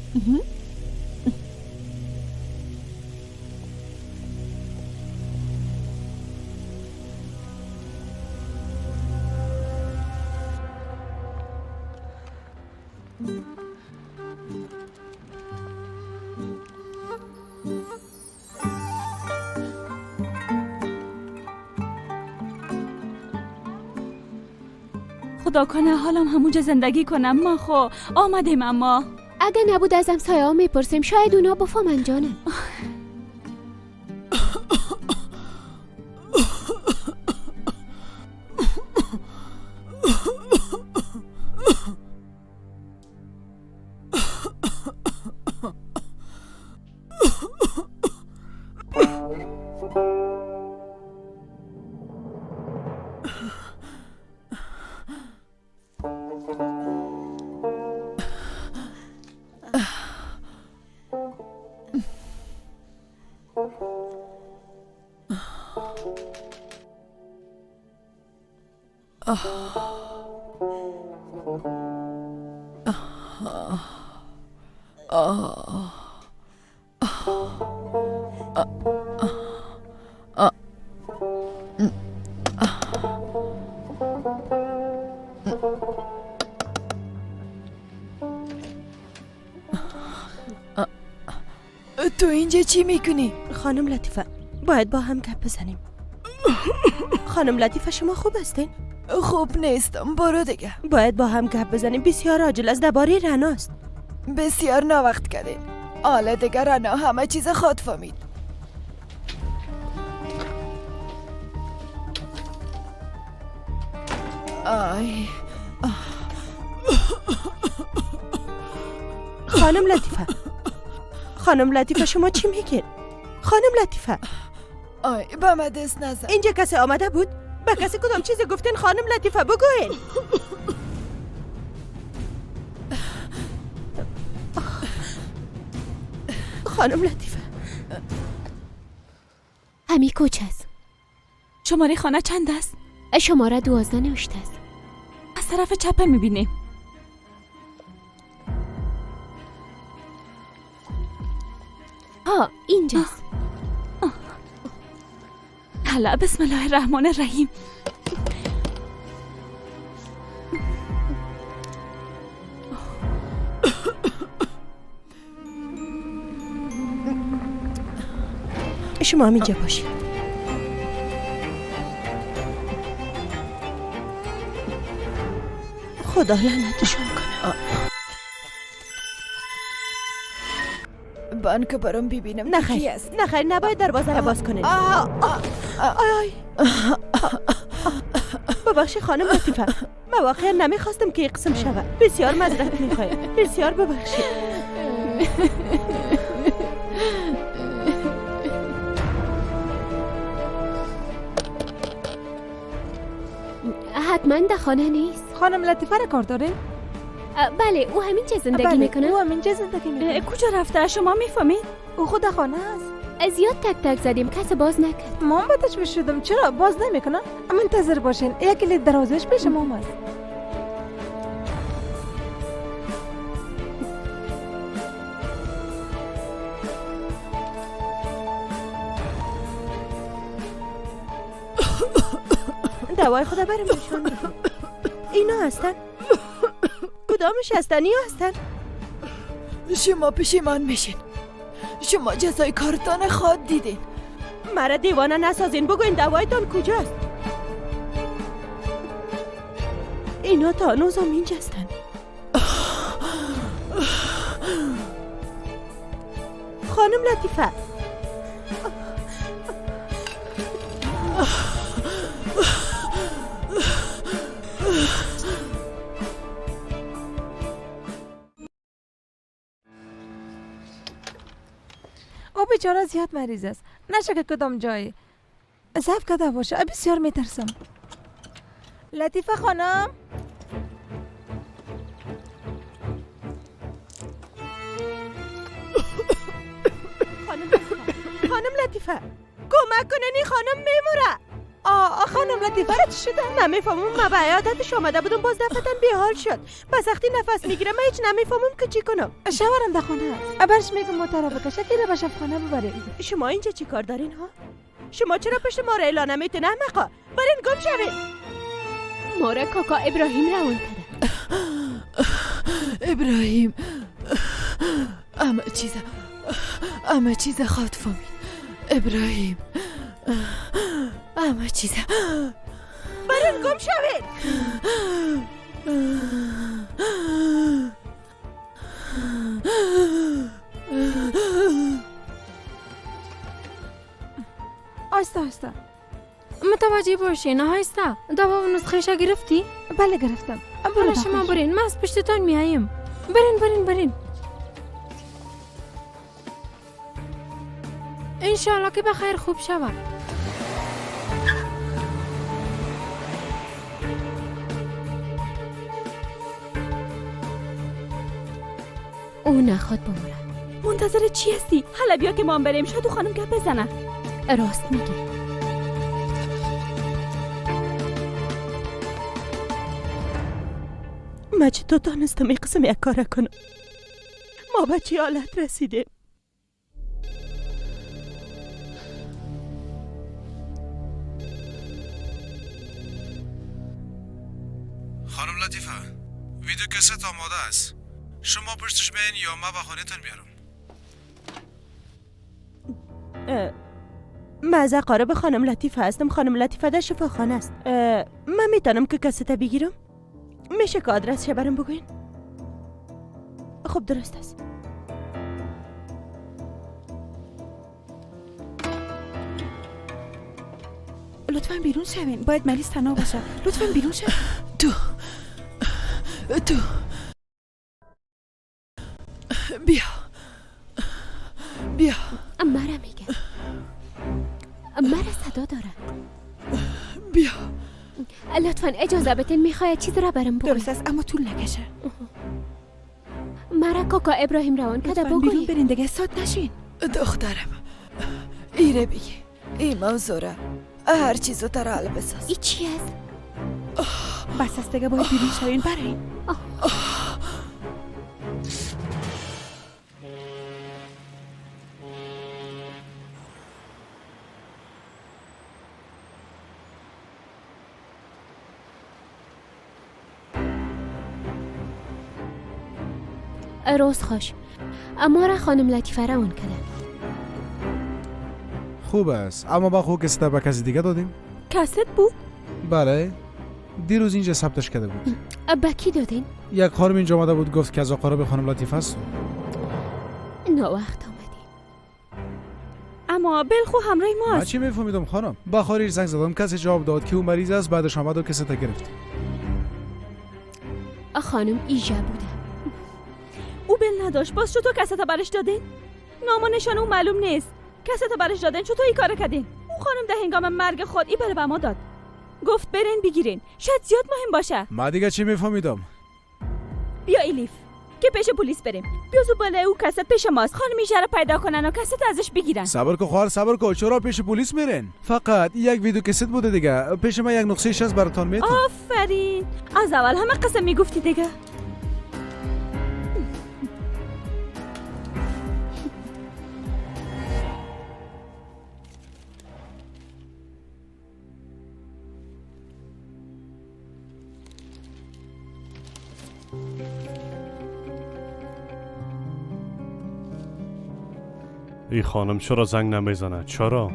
[SPEAKER 16] خدا کنه حالم همونجا زندگی کنم. ما خو آمدیم، اما
[SPEAKER 2] اگه نبود ازم سایه ها میپرسیم شاید اونا بفهمن جانم.
[SPEAKER 10] تو اینجا چی میکنی؟
[SPEAKER 8] خانم لطیفه باید با هم گپ بزنیم. خانم لطیفه شما خوب هستین؟
[SPEAKER 10] خوب نیستم، برو دیگه.
[SPEAKER 8] باید با هم گپ بزنیم، بسیار عاجل از درباره رناست.
[SPEAKER 10] بسیار ناوقت کردین. حالا دیگه رنا همه چیز خود فهمید. آی
[SPEAKER 8] خانم لطیفه خانم لطیفه شما چی میگین؟ خانم لطیفه
[SPEAKER 10] آی با من دست نزن.
[SPEAKER 8] اینجا کسی آمده بود؟ به کسی کدام چیزی گفتین خانم لطیفه بگوین. خانم لطیفه
[SPEAKER 2] همی کوچ است.
[SPEAKER 16] شماره خانه چند است؟
[SPEAKER 2] شماره 12 نوشته است.
[SPEAKER 16] از طرف چپه میبینیم.
[SPEAKER 2] اینجاست.
[SPEAKER 16] حالا بسم الله الرحمن الرحیم.
[SPEAKER 8] شما هم اینجا باشید. خدا لعنتشون کنه.
[SPEAKER 10] بان که برام ببینم کی است.
[SPEAKER 8] نخیر نباید دروازه را باز کنید. ببخشید خانم لطیفه، من واقعا نمیخواستم که این قسم شود. بسیار معذرت میخوایم. بسیار ببخشید.
[SPEAKER 2] حتما در خانه نیست.
[SPEAKER 16] خانم لطیفه را کار داره؟
[SPEAKER 2] بله او همینجا زندگی میکنه.
[SPEAKER 16] او همینجا زندگی میکنه. کجا رفته شما میفهمید؟ او خود خانه است.
[SPEAKER 2] زیاد تک تک زدیم کس باز نکرد.
[SPEAKER 16] ما تشویش شدم چرا باز نمیکنه؟ منتظر باشین یک کلید دروازهش پیش ما است.
[SPEAKER 8] دوای خدا برم نشون میدیم. اینا هستن؟ کدامش هستن؟ یا هستن؟
[SPEAKER 10] شما پشیمان میشین. شما جزای کارتان خود دیدین.
[SPEAKER 8] مرا دیوانه نسازین. بگوین دوایتان کجاست؟ اینا تا هنوز هم اینجا هستن. خانم لطیفه
[SPEAKER 16] او بیچاره زیاد مریض است. نشه که کدام جایی ضعف کرده باشه. بسیار میترسم. لطیفه خانم،
[SPEAKER 8] خانم لطیفه کمک کنین، این خانم میموره. خانم لطیفه را چی شده؟ نمیفهمم. من به عیادتش آمده بودم باز دفتن بیحال شد. بس وقتی نفس میگیرم من هیچ نمیفهمم که چی کنم.
[SPEAKER 16] شوهرم در خانه است. برش میگم مطرف بکشه که را به شفخانه ببرید.
[SPEAKER 8] شما اینجا چی کار دارین ها؟ شما چرا پشت ما را اعلان نمیتونه احمقا؟ برین گم شوید.
[SPEAKER 2] ما را کاکا ابراهیم روان کرده.
[SPEAKER 10] ابراهیم همه چیز خود فهمید. ابراهیم همه چیز.
[SPEAKER 8] برین گم شوید.
[SPEAKER 16] آستا متوجه باشین. آهسته. دوا و نسخه‌اش گرفتی؟ بله گرفتم. برو شما برین. من از پشتتان میایم. برین. انشالله که بخیر خوب شود.
[SPEAKER 2] او نخواد بمونه.
[SPEAKER 16] منتظر چی هستی؟ حالا بیا که ما بریم. شاید او خانم گپ بزنه.
[SPEAKER 2] راست میگی.
[SPEAKER 8] من چطور دانستم این قسم یک کار کنم؟ ما به چی حالت رسیدیم؟
[SPEAKER 3] خانم لطیفه ویدیو کست آماده است. شما پشتش بین یا ما به خانه‌تان بیارم.
[SPEAKER 8] من قارب خانم لطیفه هستم. خانم لطیفه در شفاخانه است. من میتونم که کست بگیرم؟ میشه که آدرس برام بگوین؟ خب درست است.
[SPEAKER 16] لطفاً بیرون شوین. باید مریض تنها باشه. لطفاً بیرون شوین.
[SPEAKER 10] تو بیا بیا.
[SPEAKER 2] مرا میگه. مرا صدا داره.
[SPEAKER 10] بیا.
[SPEAKER 2] لطفا اجازه بتین، میخواد چیزی را برام بگوی.
[SPEAKER 8] درست است اما طول نکشه.
[SPEAKER 2] مرا کاکا ابراهیم روان کده
[SPEAKER 8] لطفاً
[SPEAKER 2] بگوی.
[SPEAKER 8] بیرون برین دیگه ساد نشین.
[SPEAKER 10] دخترم ایره بگی این موضوع هر چیزو تر حل بساز.
[SPEAKER 2] ای چی است؟
[SPEAKER 8] بس است دیگه باید بیرون شوین برین.
[SPEAKER 2] روز خوش. اما را خانم لطیفه روان کده.
[SPEAKER 17] خوب است، اما با خود کسی به کسی دیگه دادیم؟
[SPEAKER 8] کست بود؟
[SPEAKER 17] بله، دیروز اینجا ثبتش کرده بود.
[SPEAKER 2] به کی دادین؟
[SPEAKER 17] یک خانم اینجا آمده بود گفت که از اقارب خانم لطیفه است.
[SPEAKER 2] نوقت آمدی.
[SPEAKER 8] اما بلخو همراه
[SPEAKER 17] من
[SPEAKER 8] ماست.
[SPEAKER 17] چی میفهمیدم خانم؟ با خارج زنگ زدم، کسی جواب داد که او مریض است، بعدش آمد و کسی تا گرفت.
[SPEAKER 2] خانم ایجا بوده.
[SPEAKER 8] او بل نداشت، باز چطور کست برش دادین؟ نام و نشان او معلوم نیست. کست برش دادین چطور این کار کردین؟ اون خانم ده هنگام مرگ خود ای بله به ما داد. گفت برین بگیرین، شاید زیاد مهم باشه.
[SPEAKER 17] ما دیگه چی میفهمیدم؟
[SPEAKER 8] بیا الیف که پیش پلیس بریم. بیا زباله او کست پیش ماست. خانم ایجا را پیدا کنن و کست ازش بگیرن.
[SPEAKER 17] صبر کو خواهر، صبر کو. چرا پیش پلیس میرین؟ فقط یک ویدیو کست بوده دیگه. پیش من یک نسخه از براتون میتونم.
[SPEAKER 8] آفرین، از اول همه قسم میگفتی دیگه.
[SPEAKER 11] این خانم چرا زنگ نمیزنه؟ چرا؟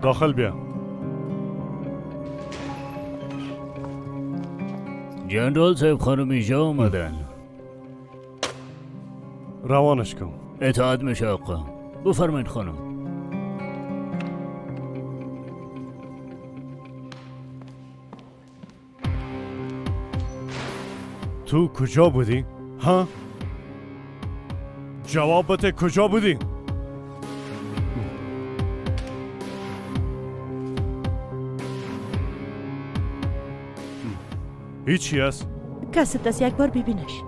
[SPEAKER 11] داخل بیا.
[SPEAKER 6] جنرال صاحب خانم اینجا آمدن.
[SPEAKER 11] روانش کن.
[SPEAKER 6] اطاعت میشه آقا. بفرمایید خانم.
[SPEAKER 11] تو کجا بودی؟ ها؟ جواب بده، کجا بودی؟ هیچی هست؟
[SPEAKER 8] کست است، یک بار ببینش.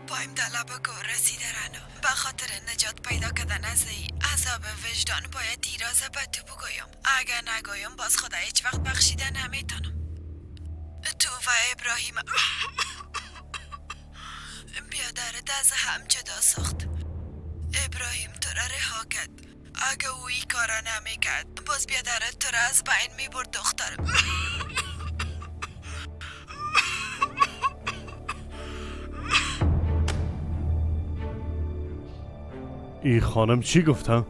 [SPEAKER 10] پایم در لبکو رسیده رنو. به خاطر نجات پیدا کردن از ای عذاب وجدان باید دیراز به تو بگویم. اگر نگویم باز خدا هیچ وقت بخشیده نمیتونم. تو و ابراهیم بیادرت از هم جدا ساخت. ابراهیم تو را رها کرد. اگه او ای کارا نمیکرد باز بیادرت تو را از بین میبرد دخترم.
[SPEAKER 11] این خانم چی گفته؟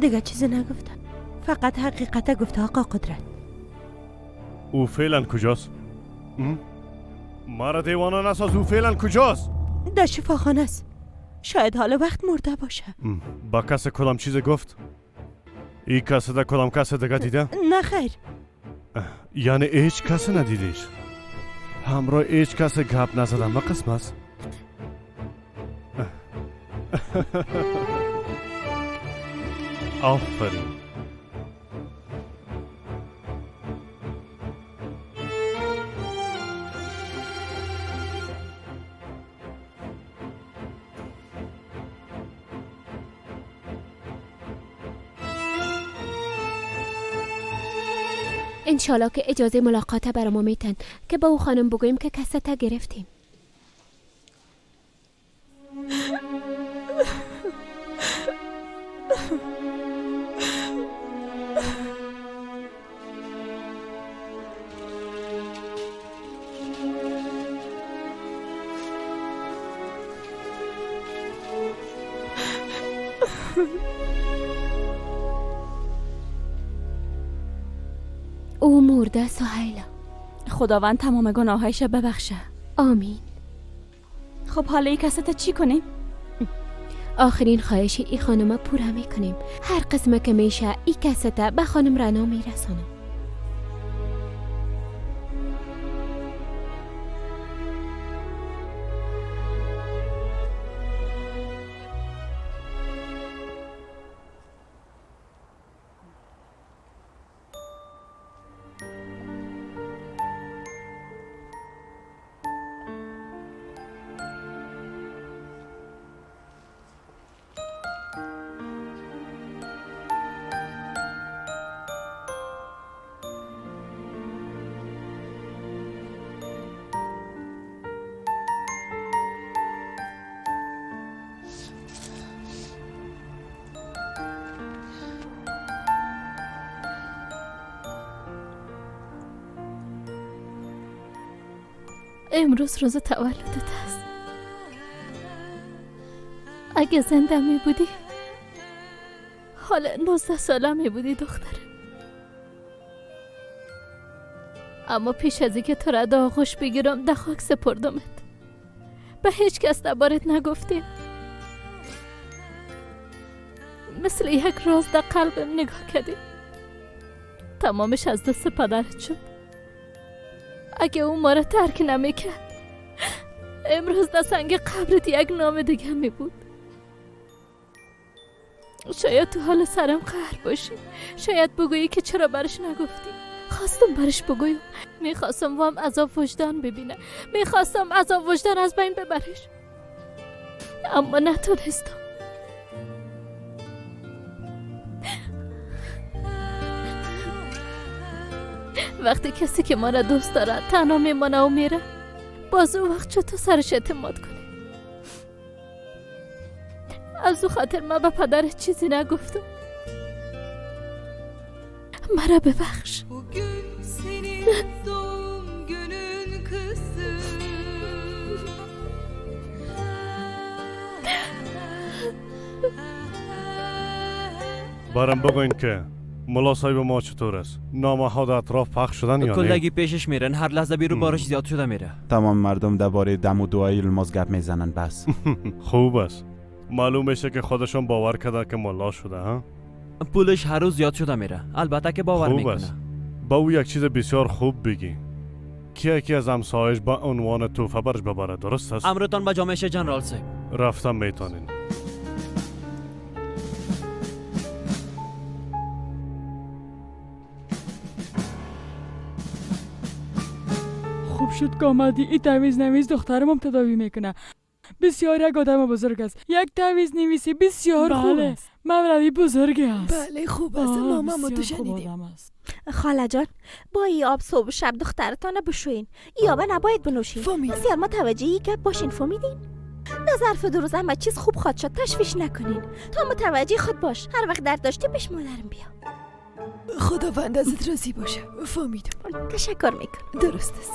[SPEAKER 8] دیگه چیزی نگفتم، فقط حقیقت گفته آقا قدرت.
[SPEAKER 11] او فعلا کجاست؟ مرا دیوانه نساز، او فعلا کجاست؟
[SPEAKER 8] در شفاخانه است، شاید حال وقت مرده باشه.
[SPEAKER 11] با کس کدام چیز گفت؟ این کس ده کدام کس دیگه دیده؟
[SPEAKER 8] نه خیر.
[SPEAKER 11] یعنی هیچ کس ندیدیش؟ همراه هیچ کس گپ نزدن و قسم است؟ آفرین.
[SPEAKER 2] انشالله که اجازه ملاقات برام میتن که با او خانم بگوییم که کستا گرفتیم. او مرده سهیلا. خداوند تمام گناهایش ببخشه. آمین. خب حالا ای کسته چی کنیم؟ آخرین خواهش ای خانم پورا میکنیم. هر قسمه که میشه ای کسته به خانم رنا میرسانم.
[SPEAKER 1] امروز روز تولدت است. اگه زنده می بودی حالا 19 ساله می بودی دخترم. اما پیش از اینکه تو را در آغوش بگیرم در خاک سپردمت. به هیچ کس دربارت نگفتیم. مثل یک راز در قلبم نگاه کردی. تمامش از دست پدرت شد. اگه اون ما را ترک نمیکرد امروز در سنگ قبرت یک نام دیگه می بود. شاید تو حال سرم قهر باشی. شاید بگویی که چرا برش نگفتی. خواستم برش بگویم. میخواستم وام عذاب وجدان ببینه. میخواستم عذاب وجدان از بین ببرش. اما نتونستم. وقتی کسی که ما را دوست داره تنها میمانه و میره، باز اون وقت چطور سرش اعتماد کنی؟ از او خاطر من به پدرت چیزی نگفتم. مرا ببخش.
[SPEAKER 11] برام بگوین که ملا صاحب ما چطور است؟ نامه ها در اطراف پخش شدن یا نه؟
[SPEAKER 18] کلگی پیشش میرن، هر لحظه بیرو بارش زیاد شده میره.
[SPEAKER 19] تمام مردم درباره دم و دعای الماس گپ میزنن بس.
[SPEAKER 11] خوب است. معلوم میشه که خودشون باور کردن که ملا شده ها؟
[SPEAKER 18] پولش هر روز زیاد شده میره. البته که باور میکنه.
[SPEAKER 11] خوب است. با او یک چیز بسیار خوب بگی. کی از همسایش با عنوان توفه برش ببره، درست است؟
[SPEAKER 18] امرتان به جامعه جنرال صاحب.
[SPEAKER 11] رفتم میتونین.
[SPEAKER 20] خوب شد که آمدی. این تعویض نویس دخترم هم تداوی میکنه. بسیار یک آدم بزرگ است. یک تعویض نویسی بسیار خوب است. مولوی بزرگ است.
[SPEAKER 10] بله خوب است. ماما ما تو شنیدیم.
[SPEAKER 8] خاله جان با ای آب صبح و شب دخترتان بشوین. ای آب نباید بنوشین. بسیار متوجهی که باشین. فهمیدین؟ در ظرف 2 روز همه چیز خوب خواهد شد. تشویش نکنین. تا متوجه خود باش. هر وقت درد داشتی پیش مادرم بیا.
[SPEAKER 10] خداوند ازت راضی باشه. فهمیدم.
[SPEAKER 8] تشکر میکنم.
[SPEAKER 10] درست است.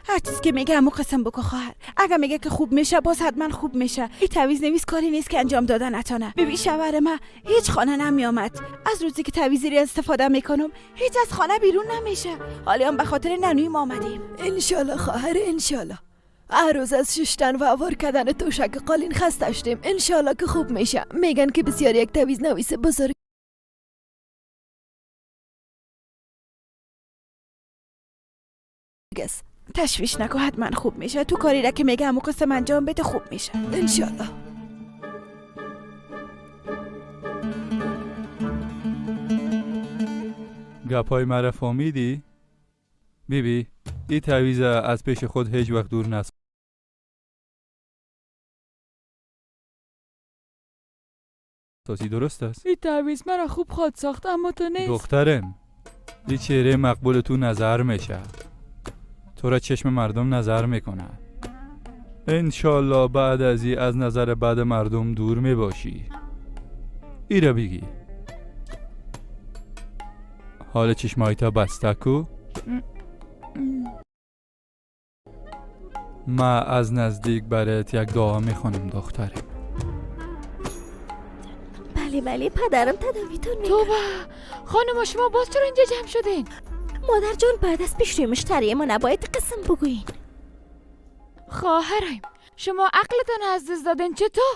[SPEAKER 21] هر چیز که میگه همو قسم بکن خواهر. اگه میگه که خوب میشه باز حتما خوب میشه. این تعویض نویس کاری نیست که انجام داده نتونه. ببین شوهر من هیچ خانه نمیامد. از روزی که تعویضی استفاده میکنم هیچ از خانه بیرون نمیشه. حالا هم به خاطر ننوی ما آمدیم.
[SPEAKER 10] انشالله خواهر انشالله. هر روز از ششتن و آوار کردن توشک قالین خسته شدیم. انشالله که خوب میشه. میگن که بسیار یک تعویض نویس بزرگ است.
[SPEAKER 21] تشویش نکن حتما خوب میشه. تو کاری را که میگه همو قسم انجام بده خوب میشه
[SPEAKER 10] انشالله.
[SPEAKER 22] گپای مرا فهمیدی؟ بیبی این تعویض از پیش خود هیچ وقت دور نست. درست است؟
[SPEAKER 20] این تعویض مرا خوب خواهد ساخت اما تو نیست.
[SPEAKER 22] دخترم این چهره مقبول تو نظر میشه. تو را چشم مردم نظر میکنه. انشالله بعد از این از نظر بعد مردم دور میباشی. ای را بگی. حال چشمایتا بسته کو؟ ما از نزدیک برایت یک دعا میخونم دخترم.
[SPEAKER 2] بله پدرم تداویتون میکنه.
[SPEAKER 16] توبه خانم شما باز چرا اینجا جمع شدین؟
[SPEAKER 2] مادر جان بعد از پیش روی مشتری ما نباید قسم بگوین.
[SPEAKER 16] خواهرم شما عقلتان از دست دادین چطور؟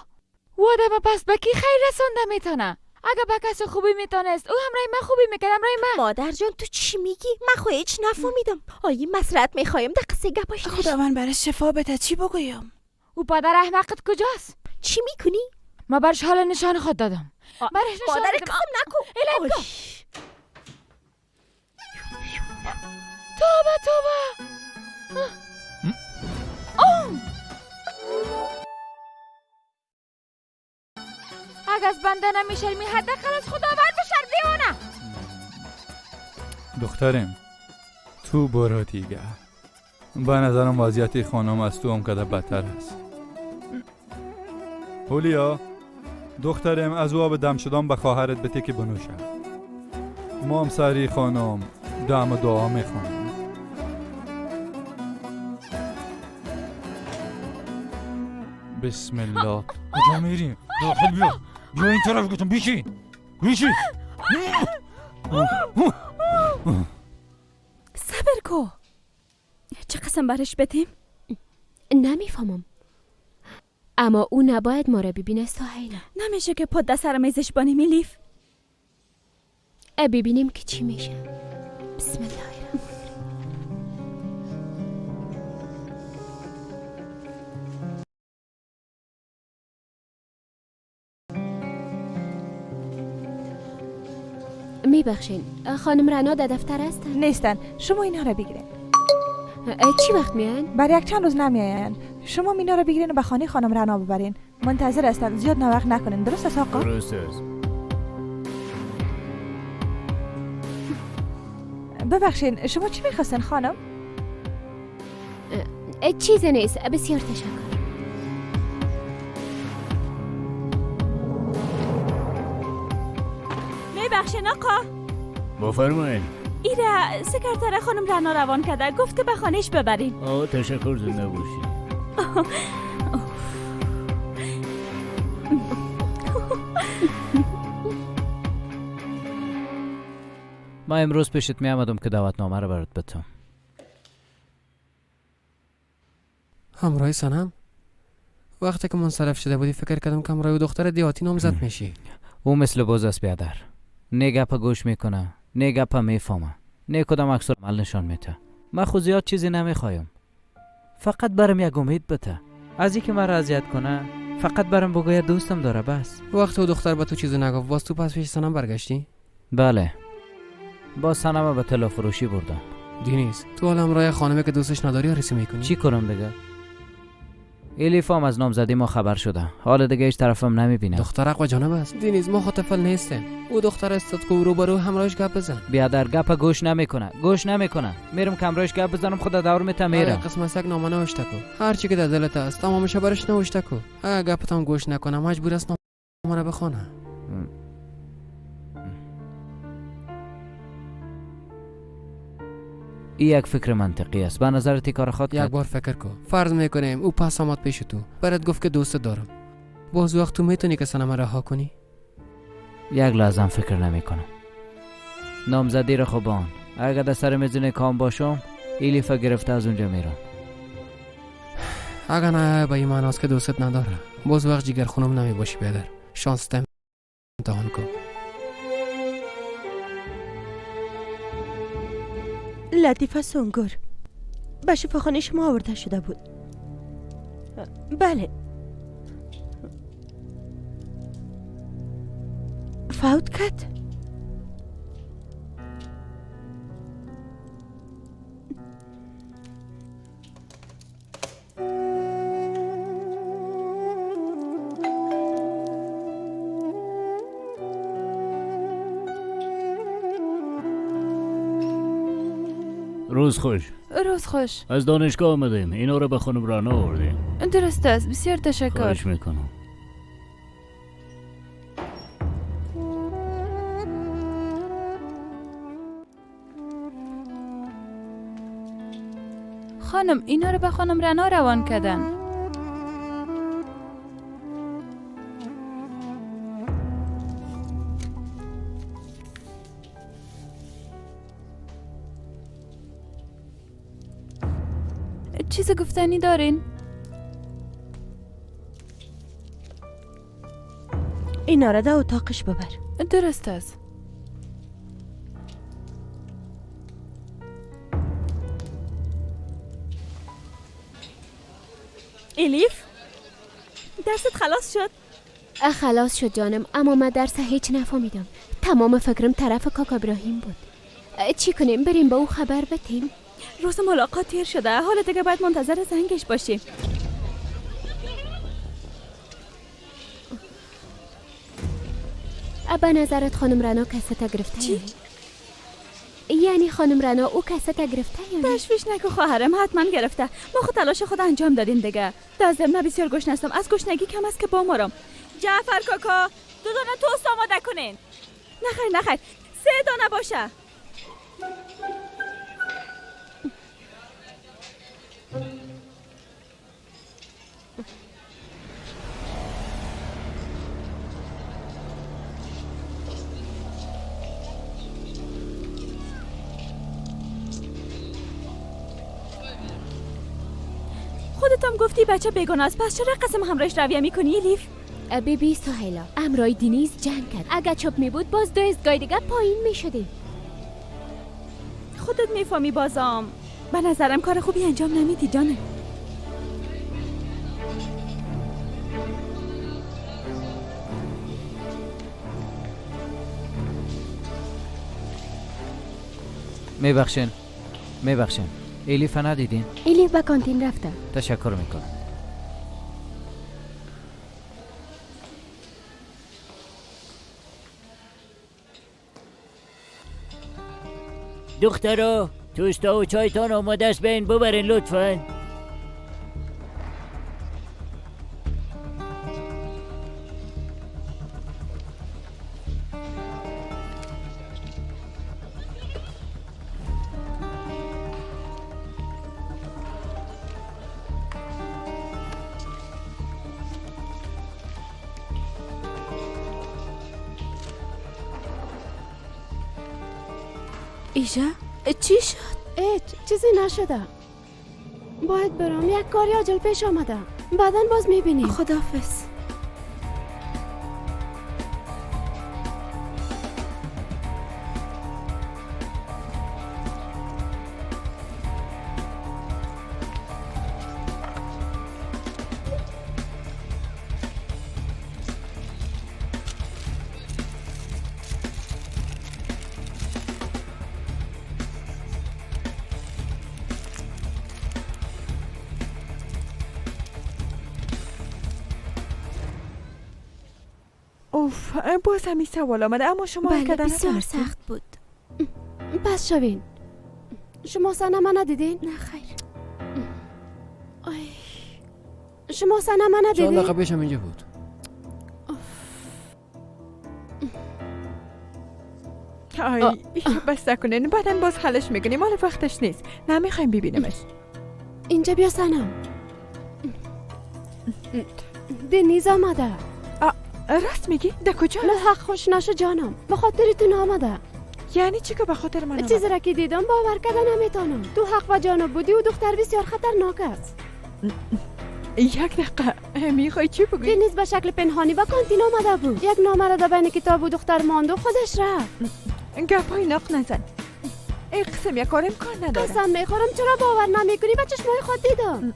[SPEAKER 16] واده با پس به کی خیر رسونده میتونه؟ اگه با کسی خوبی میتونست او همراه من خوبی میکرد همراه من.
[SPEAKER 2] مادر جان تو چی میگی؟ من خو هیچ نفهمیدم. آیی مسرت میخوایم در قصه گپاش نشه.
[SPEAKER 21] خدا من برای شفا بده چی بگویم؟
[SPEAKER 16] او پدر احمقت کجاست؟
[SPEAKER 2] چی میکنی؟
[SPEAKER 16] ما برش حال نشان خود دادم. برش نشان
[SPEAKER 2] مادر
[SPEAKER 16] دادم.
[SPEAKER 2] قسم نکن.
[SPEAKER 16] ایلت کن. توبه اگه از بنده نمیشرمی حداقل از خداوند بشرمیونه.
[SPEAKER 22] دخترم تو برو دیگه. به نظرم وضعیت خانم از تو هم کده بدتر است. هولیا دخترم از او آب دم شدن به خواهرت بده که بنوشه. ما هم سری خانم دم دعا میخونیم. بسم الله. کجا میریم؟ داخل بیا این طرف گفتم بیشین.
[SPEAKER 21] صبر کو. چه قسم برش بدیم؟
[SPEAKER 2] نمیفهمم. اما او نباید ما را ببینه سهیلا.
[SPEAKER 21] نمیشه که پد سر میزش بانیم لیف.
[SPEAKER 2] ببینیم که چی میشه. بسم الله الرحمن میبخشین خانم رنا در دفتر هستن؟
[SPEAKER 9] نیستن. شما اینا رو بگیرین.
[SPEAKER 2] چی وقت میان؟
[SPEAKER 9] برای یک چند روز نمیاین. شما اینا رو بگیرین و به خانه خانم رنا ببرین. منتظر هستن. زیاد وقت نکنین. درست است آقا؟
[SPEAKER 5] درست است.
[SPEAKER 9] ببخشین شما چی میخواستین خانم؟
[SPEAKER 2] چیزی نیست. بسیار تشکر.
[SPEAKER 21] میبخشین آقا.
[SPEAKER 5] بفرمایید.
[SPEAKER 21] ایره سکرتر خانم رنا روان کرده گفت که به خانهش ببرین.
[SPEAKER 5] تشکر زنده باشی.
[SPEAKER 15] ما امروز پیشت می آمدم که دعوتنامه رو برات بدم.
[SPEAKER 14] همراه سنم وقتی که منصرف شده بودی فکر کردم که همراه دختر دیهاتی نامزد میشی.
[SPEAKER 15] او مثل بوز است بیادر. نه گپ گوش میکنه نه گپ میفهمه نه کدام عکس عمل نشان میده. من خود زیاد چیزی نمیخوایم. فقط برم یک امید بده. از اینکه مرا اذیت کنه فقط برم بگوید دوستم داره بس.
[SPEAKER 14] وقتی او دختر به تو چیزی نگفت باز تو پس پیش سنم برگشتی؟
[SPEAKER 15] بله. با سنم به طلا فروشی بردم.
[SPEAKER 14] دینیز تو حالا همراه خانمه که دوستش نداری آریسی میکنی؟
[SPEAKER 15] چی کنم دیگه؟ ایلیفام از نامزدی ما خبر شده. حال دیگه هیچ طرفم نمیبینه.
[SPEAKER 14] دختر اقوا جانب است. دینیز ما خاطفل نیستیم. او دختر است که رو برو همراهش گپ بزن.
[SPEAKER 15] بیادر گپ گوش نمیکنه. میرم کمراش گپ بزنم خدا دور میته میرم.
[SPEAKER 14] قسمت یک نامه نوشته کو. هر چی که در دلت است تمامش برش نوشته کو. اگه گپتم گوش نکنه مجبور است نامه رو بخونه.
[SPEAKER 15] این یک فکر منطقی است. به نظرت کار خود
[SPEAKER 14] یک بار فکر کن. فرض میکنیم او پس آمد پیش تو. برات گفت که دوست دارم. باز وقت تو میتونی که سنم رها کنی؟
[SPEAKER 15] یک لحظه فکر نمیکنم. نامزدی رو خوبان. اگر در سر میزونه کام باشم ایلیفا گرفته از اونجا میرم.
[SPEAKER 14] اگر نه به این معناست که دوستت نداره. باز وقت جگر خونم نمی باشی بیادر. شانس تم امتحان کن.
[SPEAKER 8] لطیفه سنگور به شفاخانه شما آورده شده بود. بله. فوت کرد؟
[SPEAKER 5] روز خوش.
[SPEAKER 16] روز خوش.
[SPEAKER 5] از دانشگاه آمدیم. اینا رو به خانم رنا آوردیم.
[SPEAKER 16] درست است. بسیار تشکر.
[SPEAKER 5] خواهش میکنم.
[SPEAKER 20] خانم اینا رو به خانم رنا روان کردن. چیز گفتنی دارین؟
[SPEAKER 8] اینا را در اتاقش ببر.
[SPEAKER 20] درست است.
[SPEAKER 2] الیف درست خلاص شد؟
[SPEAKER 12] خلاص شد جانم، اما من درس هیچ نفهمیدم. تمام فکرم طرف کاکا ابراهیم بود. چی کنیم؟ بریم به او خبر بدیم؟
[SPEAKER 2] روز ملاقات تیر شده، حالا دیگه باید منتظر زنگش باشیم.
[SPEAKER 12] به نظرت خانم رنا کست گرفته؟ چی؟ یعنی خانم رنا او کست گرفته یا
[SPEAKER 2] تشویش نکن خواهرم، حتما گرفته. ما خود تلاش خود انجام دادیم دیگه. در ضمن بسیار گشنه‌ام، از گشنگی کم است که بمرم. جعفر کاکا 2 دانه توست آماده کنین. نخیر 3 دانه باشه. خودتم گفتی بچه بیگناه است، پس چرا قسم همراهش رویه میکنی الیف؟
[SPEAKER 12] بیبی سهیلا، امرای دینیز جنگ کرد. اگه چپ میبود باز 2 ایستگاه دیگه پایین میشدیم.
[SPEAKER 2] خودت میفهمی بازم. به نظرم کار خوبی انجام نمیدی جانم.
[SPEAKER 15] میبخشین الیف ندیدین؟
[SPEAKER 12] الیف به کانتین رفته.
[SPEAKER 15] تشکر میکنم.
[SPEAKER 6] دخترا توستا و چایتان آماده است، بین ببرین لطفاً.
[SPEAKER 12] ایجا؟ چی شد؟ چیزی نشده. باید برام، یک کاری عاجل پیش آمده. بعداً باز میبینیم.
[SPEAKER 8] خداحافظ.
[SPEAKER 9] اوف، باز همی سوال آمده، اما شما
[SPEAKER 12] بله بسیار سخت بود. پس شوین. شما سنمه ندیدین؟ نه خیر. شما سنمه ندیدین؟
[SPEAKER 7] چند دقیقه پیشم اینجا بود.
[SPEAKER 9] بس نکنین، بعدن باز حلش میکنیم، مال وقتش نیست. نمیخوایم ببینیمش.
[SPEAKER 12] اینجا بیا سنم. دنیز آمده.
[SPEAKER 9] راست میگی؟ ده کجا؟
[SPEAKER 12] حق خوش نشو جانم، به خاطرتون آمده.
[SPEAKER 9] یعنی چی که به خاطر من آمده؟
[SPEAKER 12] چیزی را که دیدم باور کردن نمیتونم. تو حق و جانب بودی و دختر بسیار خطرناک است.
[SPEAKER 9] یک دقیقه میخوای چی بگویی؟
[SPEAKER 12] دنیز به شکل پنهانی به کانتین آمده بود. یک نامه را بین کتاب و دختر ماند و خودش رفت.
[SPEAKER 9] گپای ناق نزن. این قسم یک کار امکان نداره.
[SPEAKER 12] قسم میخورم چرا باور نمیکنی؟ به چشمای خود دیدم.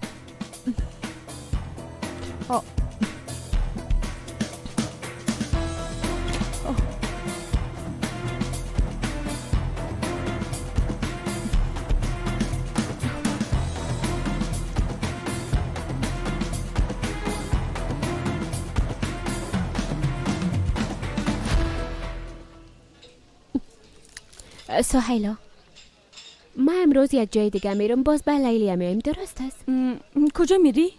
[SPEAKER 12] سهیلا، ما امروز یک جای دیگه میرم، باز به لیلی میایم، درست است؟
[SPEAKER 2] کجا میری؟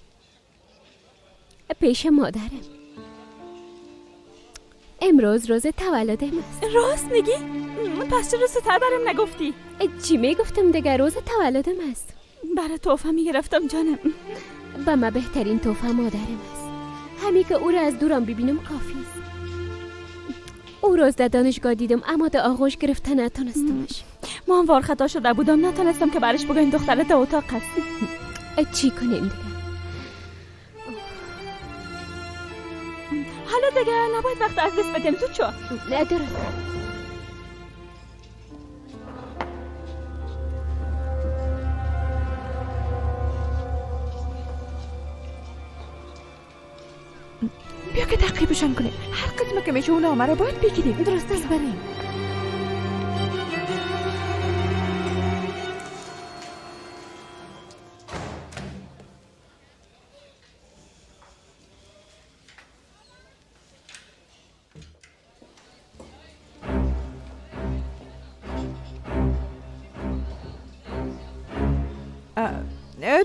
[SPEAKER 12] پیش مادرم. امروز روز تولدم است.
[SPEAKER 2] راست میگی؟ پس چرا زودتر برام نگفتی؟
[SPEAKER 12] چی میگفتم دیگه؟ روز تولدم است.
[SPEAKER 2] برای توفه میگرفتم جانم.
[SPEAKER 12] به من بهترین توفه مادرم است. همین که او را از دورم ببینم کافی است. او روز در دانشگاه دیدم اما در آغوش گرفته نتونستمش.
[SPEAKER 2] ما هم وار خطا شده بودم، نتونستم که برش بگویم دختره در اتاق است.
[SPEAKER 12] چی کنیم دیگه؟
[SPEAKER 2] حالا دیگه نباید وقت از دست بدیم. زود شو.
[SPEAKER 12] نه درست.
[SPEAKER 9] بیا که تعقیبشان کنیم. هر قسم که میشه اون نامه رو باید بگیریم.
[SPEAKER 12] درست است. بریم.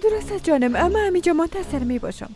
[SPEAKER 9] درست است جانم، اما همینجا منتظر می باشم.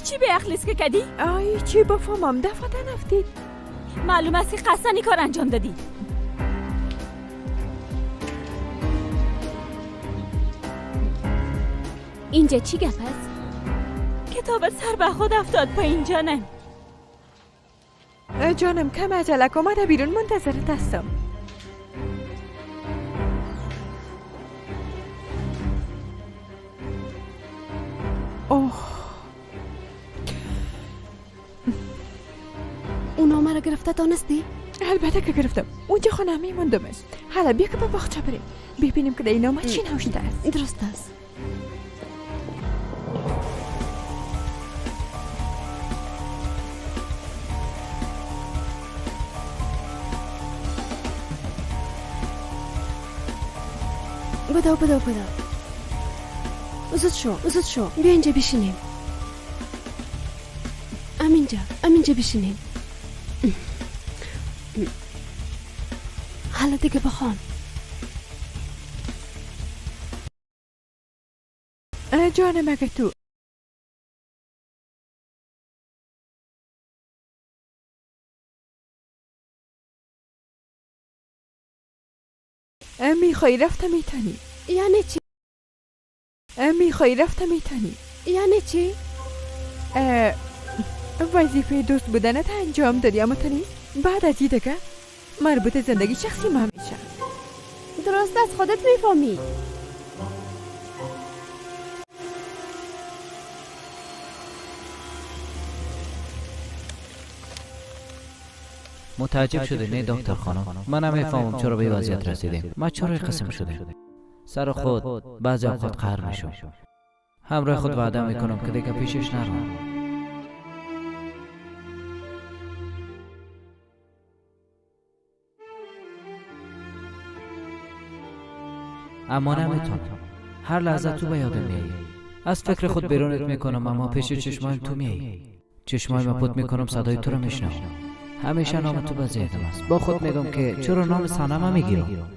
[SPEAKER 2] چی به اخلیس که کدی؟
[SPEAKER 9] آی چی بفهمم دفعه نفتید.
[SPEAKER 2] معلوم است که قصدنی کار انجام دادی.
[SPEAKER 12] اینجا چی گپ است؟
[SPEAKER 2] کتاب سر به خود افتاد پایین جانم.
[SPEAKER 9] جانم کم عجله کن، من بیرون منتظرت هستم. اوه
[SPEAKER 12] اونا مرا گرفته دانستی؟
[SPEAKER 9] البته که گرفتم. اونجا خانه میموندمش. حالا بیا که به باغچه بریم ببینیم که در این نامه چی نوشته است.
[SPEAKER 12] درست است. بدو زود شو بیا اینجا بشینیم. امینجا بشینیم. حالا دیگه بخوان.
[SPEAKER 9] جانم اگه تو میخوایی رفته میتونی.
[SPEAKER 12] یعنی چی؟
[SPEAKER 9] میخوایی رفته میتونی.
[SPEAKER 12] یعنی چی؟
[SPEAKER 9] وظیفه دوست بودنت انجام دادی اما تو نیست. بعد از این دیگه مربوط زندگی شخصی ما میشه.
[SPEAKER 12] درست از خودت میفهمی.
[SPEAKER 15] متعجب شده نه دکتر خانم؟ من نمیفهمم چرا به وضعیت رسیدیم. ما چرا قسم شده؟ سر خود بعضی اوقات قهر میشم. همراه خود وعده میکنم که دیگه پیشش نرم. اما نمیتونم. هر لحظه تو به یادم میایی. از فکر خود بیرونت میکنم اما پیش چشمایم تو میایی. چشمایم پود میکنم صدای تو رو میشنوم. همیشه نام تو به ذهنم است. با خود میگم که چرا نام صنم میگیرم.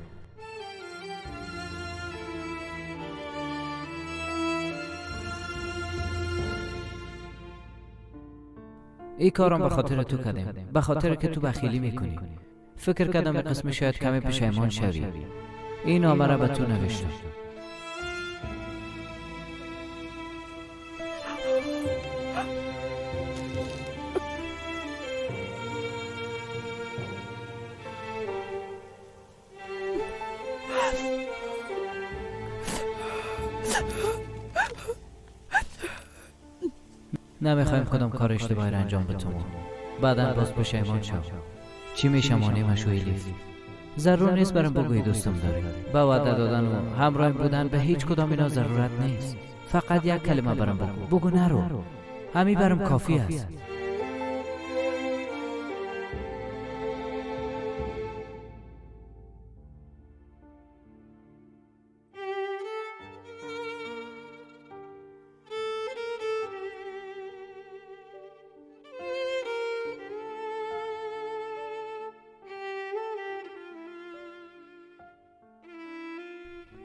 [SPEAKER 15] این کارم به خاطر تو کردم. به خاطر که تو بخیلی میکنی. فکر کردم به قسم شاید کمی پشیمان شوی. این نامه را به تو نوشتم. نمیخوایم کدام کار اشتباهی را انجام بتون. بعداً باز پشیمان شو. چی میشمانی مشویلیف؟ ضرور نیست برام بگویی دوستم داری. با وعده دادن و همراه بودن به هیچ کدام اینا ضرورت نیست. فقط یک کلمه برام بگو نرو. همین برام کافی است.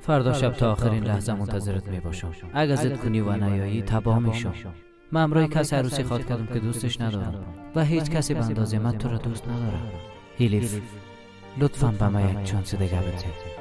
[SPEAKER 15] فردا شب تا آخرین لحظه منتظرت می باشم. اگه ضد کنی و نیایی تباه میشم. من امروز کسی عروسی خواد کردم که دوستش ندارم و هیچ کسی به اندازه من تو را دوست ندارم. هیلیف، لطفاً به من یک چانس دیگه بده.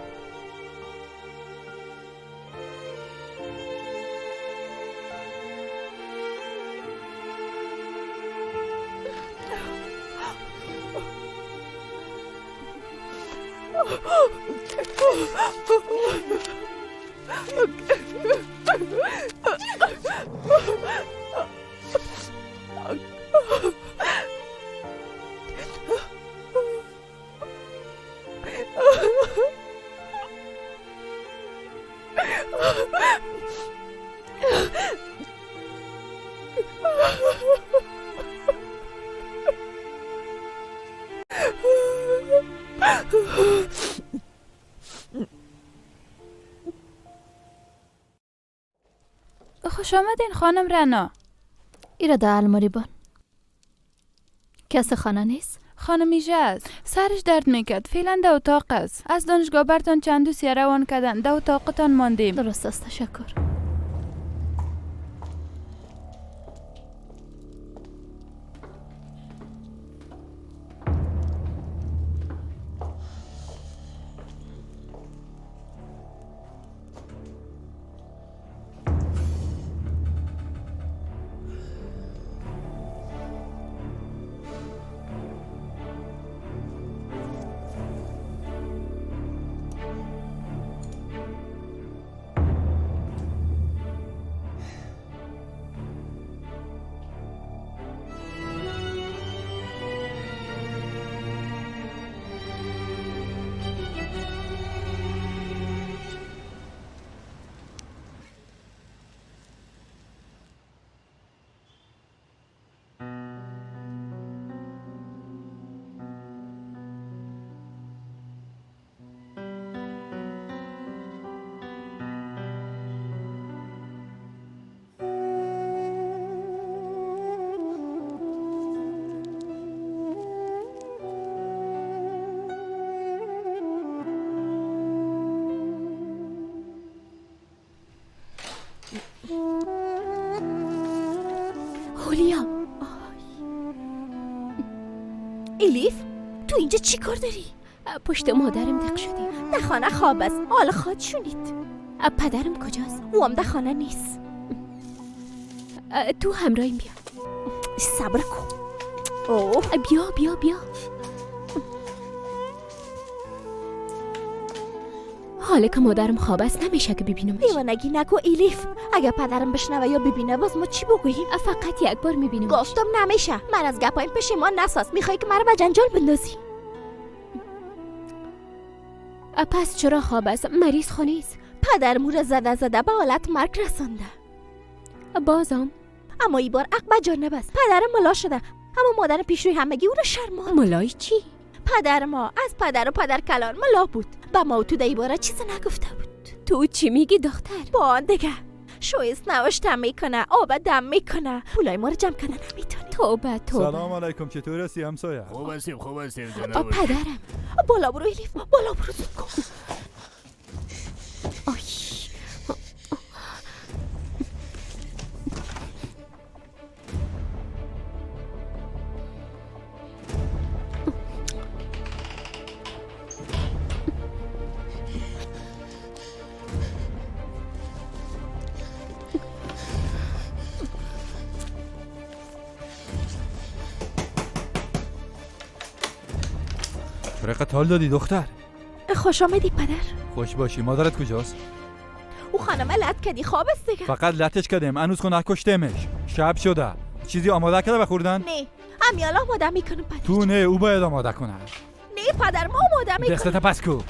[SPEAKER 21] خوش آمدین خانم رنا.
[SPEAKER 1] ایره در الماری بان. کس خانه نیست؟
[SPEAKER 21] خانم ایجاز سرش درد میکرد. فعلا در اتاق است. از دانشگاه برتان چند دوسیه روان کردن. در اتاقتان ماندیم.
[SPEAKER 1] درست است، تشکر.
[SPEAKER 8] هولیا، الیف تو اینجا چی کار داری؟
[SPEAKER 12] پشت مادرم دق شدیم.
[SPEAKER 8] در خانه خواب است. حالا خواد شونید.
[SPEAKER 12] پدرم کجاست؟
[SPEAKER 8] او هم در خانه نیست.
[SPEAKER 12] تو همراهیم بیا.
[SPEAKER 8] صبر کن. اوه
[SPEAKER 12] بیا بیا بیا. حالا که مادرم خواب است نمیشه که ببینمش.
[SPEAKER 8] دیوانگی نکو الیف. اگر پدرم بشنوه یا ببینه باز ما چی بگوییم؟
[SPEAKER 12] فقط یک بار میبینمش.
[SPEAKER 8] گفتم نمیشه. من از گپایم پشیمان نساز. میخوای که مرا به جنجال بندازی؟
[SPEAKER 12] پس چرا خواب است؟ مریض خانه است.
[SPEAKER 8] پدرمو را زده به حالت مرگ رسانده.
[SPEAKER 12] بازم
[SPEAKER 8] اما ای بار عقب جانب است. پدرم ملا شده، اما مادر پیشروی همگی او را شرماند.
[SPEAKER 12] ملای چی؟
[SPEAKER 8] پدر ما از پدر و پدر کلان ملا بود. با ما تو ای بار چیزی نگفته بود.
[SPEAKER 12] تو چی میگی دختر؟
[SPEAKER 8] با آن دیگه شویست نوشتم میکنه، آب دم میکنه، پولای ما رو جمع کنه نمیتونی.
[SPEAKER 12] توبه توبه.
[SPEAKER 22] سلام علیکم، چطور هستی همسایه؟
[SPEAKER 6] خوب هستیم جناب.
[SPEAKER 12] پدرم
[SPEAKER 8] بالا برو الیف، بالا برو زود کن.
[SPEAKER 12] آی
[SPEAKER 22] چرا قطال دادی دختر؟
[SPEAKER 8] خوش آمدی پدر.
[SPEAKER 22] خوش باشی. مادرت کجاست؟
[SPEAKER 8] او خانم لط کردی خواب است دیگه.
[SPEAKER 22] فقط لطش کردیم، هنوز خود نکشتمش. شب شده. چیزی آماده کرده بخوردن؟
[SPEAKER 8] نه امیال آماده میکنم پدر.
[SPEAKER 22] تو نه، او باید آماده کنه.
[SPEAKER 8] نه پدر ما آماده میکنم.
[SPEAKER 22] دستت پس کو.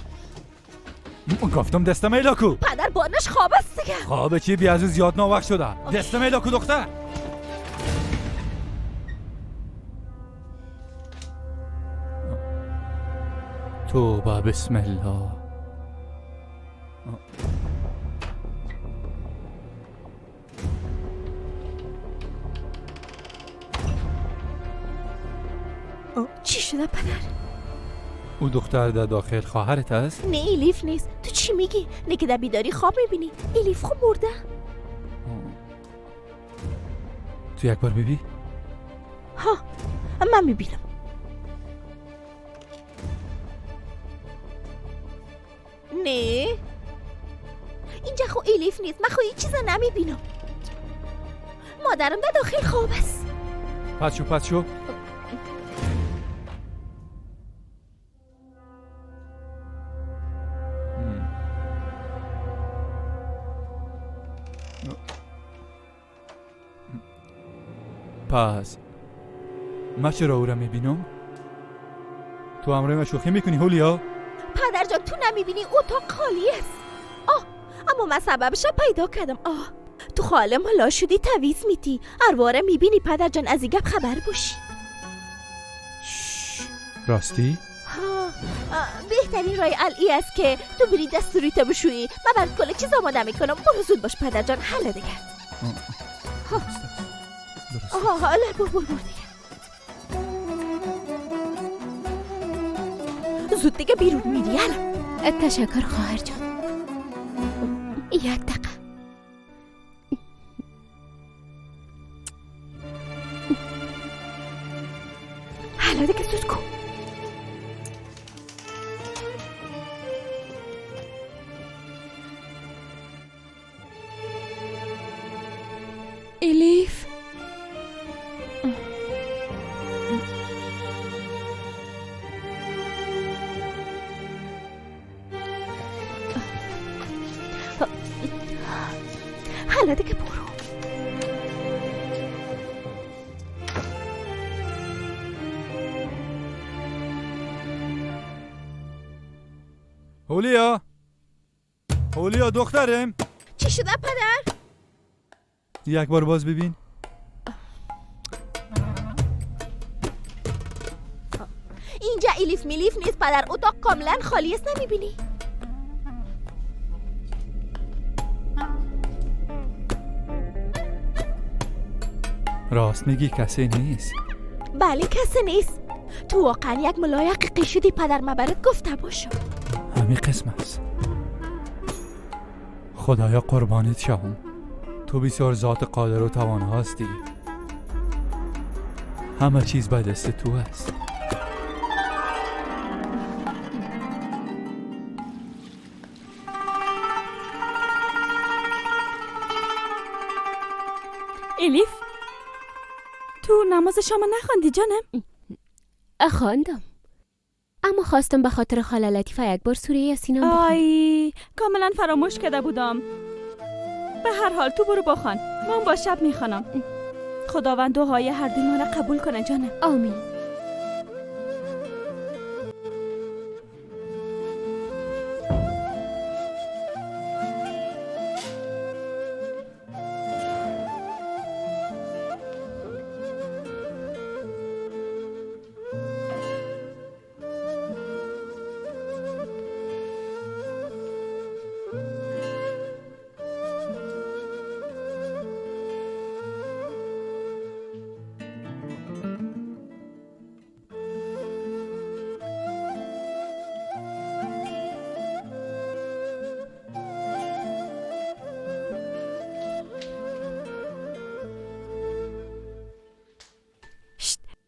[SPEAKER 22] گفتم دست میلا کو.
[SPEAKER 8] پدر بانش خواب است دیگه.
[SPEAKER 22] خواب چی بی از زیاد ناوقت شده. دست میلا کو دختر. توبه بسم الله.
[SPEAKER 8] چی شده پدر؟
[SPEAKER 22] او دختر در داخل خواهرت است؟
[SPEAKER 8] نه ایلیف نیست. تو چی میگی؟ نه که در بیداری خواب میبینی. ایلیف خوب مرده.
[SPEAKER 22] تو یک بار ببین.
[SPEAKER 8] ها من میبینم. نه اینجا خو ایلیف نیست. من خو هیچ چیزا نمیبینم. مادرم در داخل خواب است.
[SPEAKER 22] پس شو پس من چرا او را میبینم؟ تو امروی من شوخی میکنی هولیا؟
[SPEAKER 8] پدر جان تو نمیبینی اتاق خالی است. اما من سببش را پیدا کردم. تو خاله ما لا شدی تویز میتی. ارواره میبینی پدر جان از این گپ خبر باشی.
[SPEAKER 22] راستی؟
[SPEAKER 8] بهترین رای ای است که تو بری دستوری تا بشویی. من برات کل چیز آماده میکنم. برو زود باش پدر جان. حالا دیگه حالا برو دیگه. زود دیگه بیرون میری.
[SPEAKER 12] تشکر خواهر جان. یک دقیقه.
[SPEAKER 8] حالا دیگه زود کن.
[SPEAKER 20] الیف
[SPEAKER 8] حالا دیگه برو.
[SPEAKER 22] هولیا دخترم.
[SPEAKER 8] چی شده پدر؟
[SPEAKER 22] یک بار باز ببین.
[SPEAKER 8] اینجا ایلیف میلیف نیست پدر. اتاق کاملا خالی است. نمیبینی؟
[SPEAKER 22] راست میگی کسی نیست؟
[SPEAKER 8] بله کسی نیست. تو واقعا یک ملایق شدی پدر. من برات گفته باشم.
[SPEAKER 22] همین قسم است. خدایا قربانت شوم. تو بسیار ذات قادر و توانها هستی. همه چیز به دست تو است.
[SPEAKER 2] الیف تو نماز شما نخواندی جانم؟
[SPEAKER 12] خواندم، اما خواستم به خاطر خاله لطیفه یک بار سوره یاسین بخونم.
[SPEAKER 2] آی کاملا فراموش کرده بودم. به هر حال تو برو بخوان. من با شب میخوانم. خداوند دعای هر دوی ما را قبول کنه جانم.
[SPEAKER 12] آمین.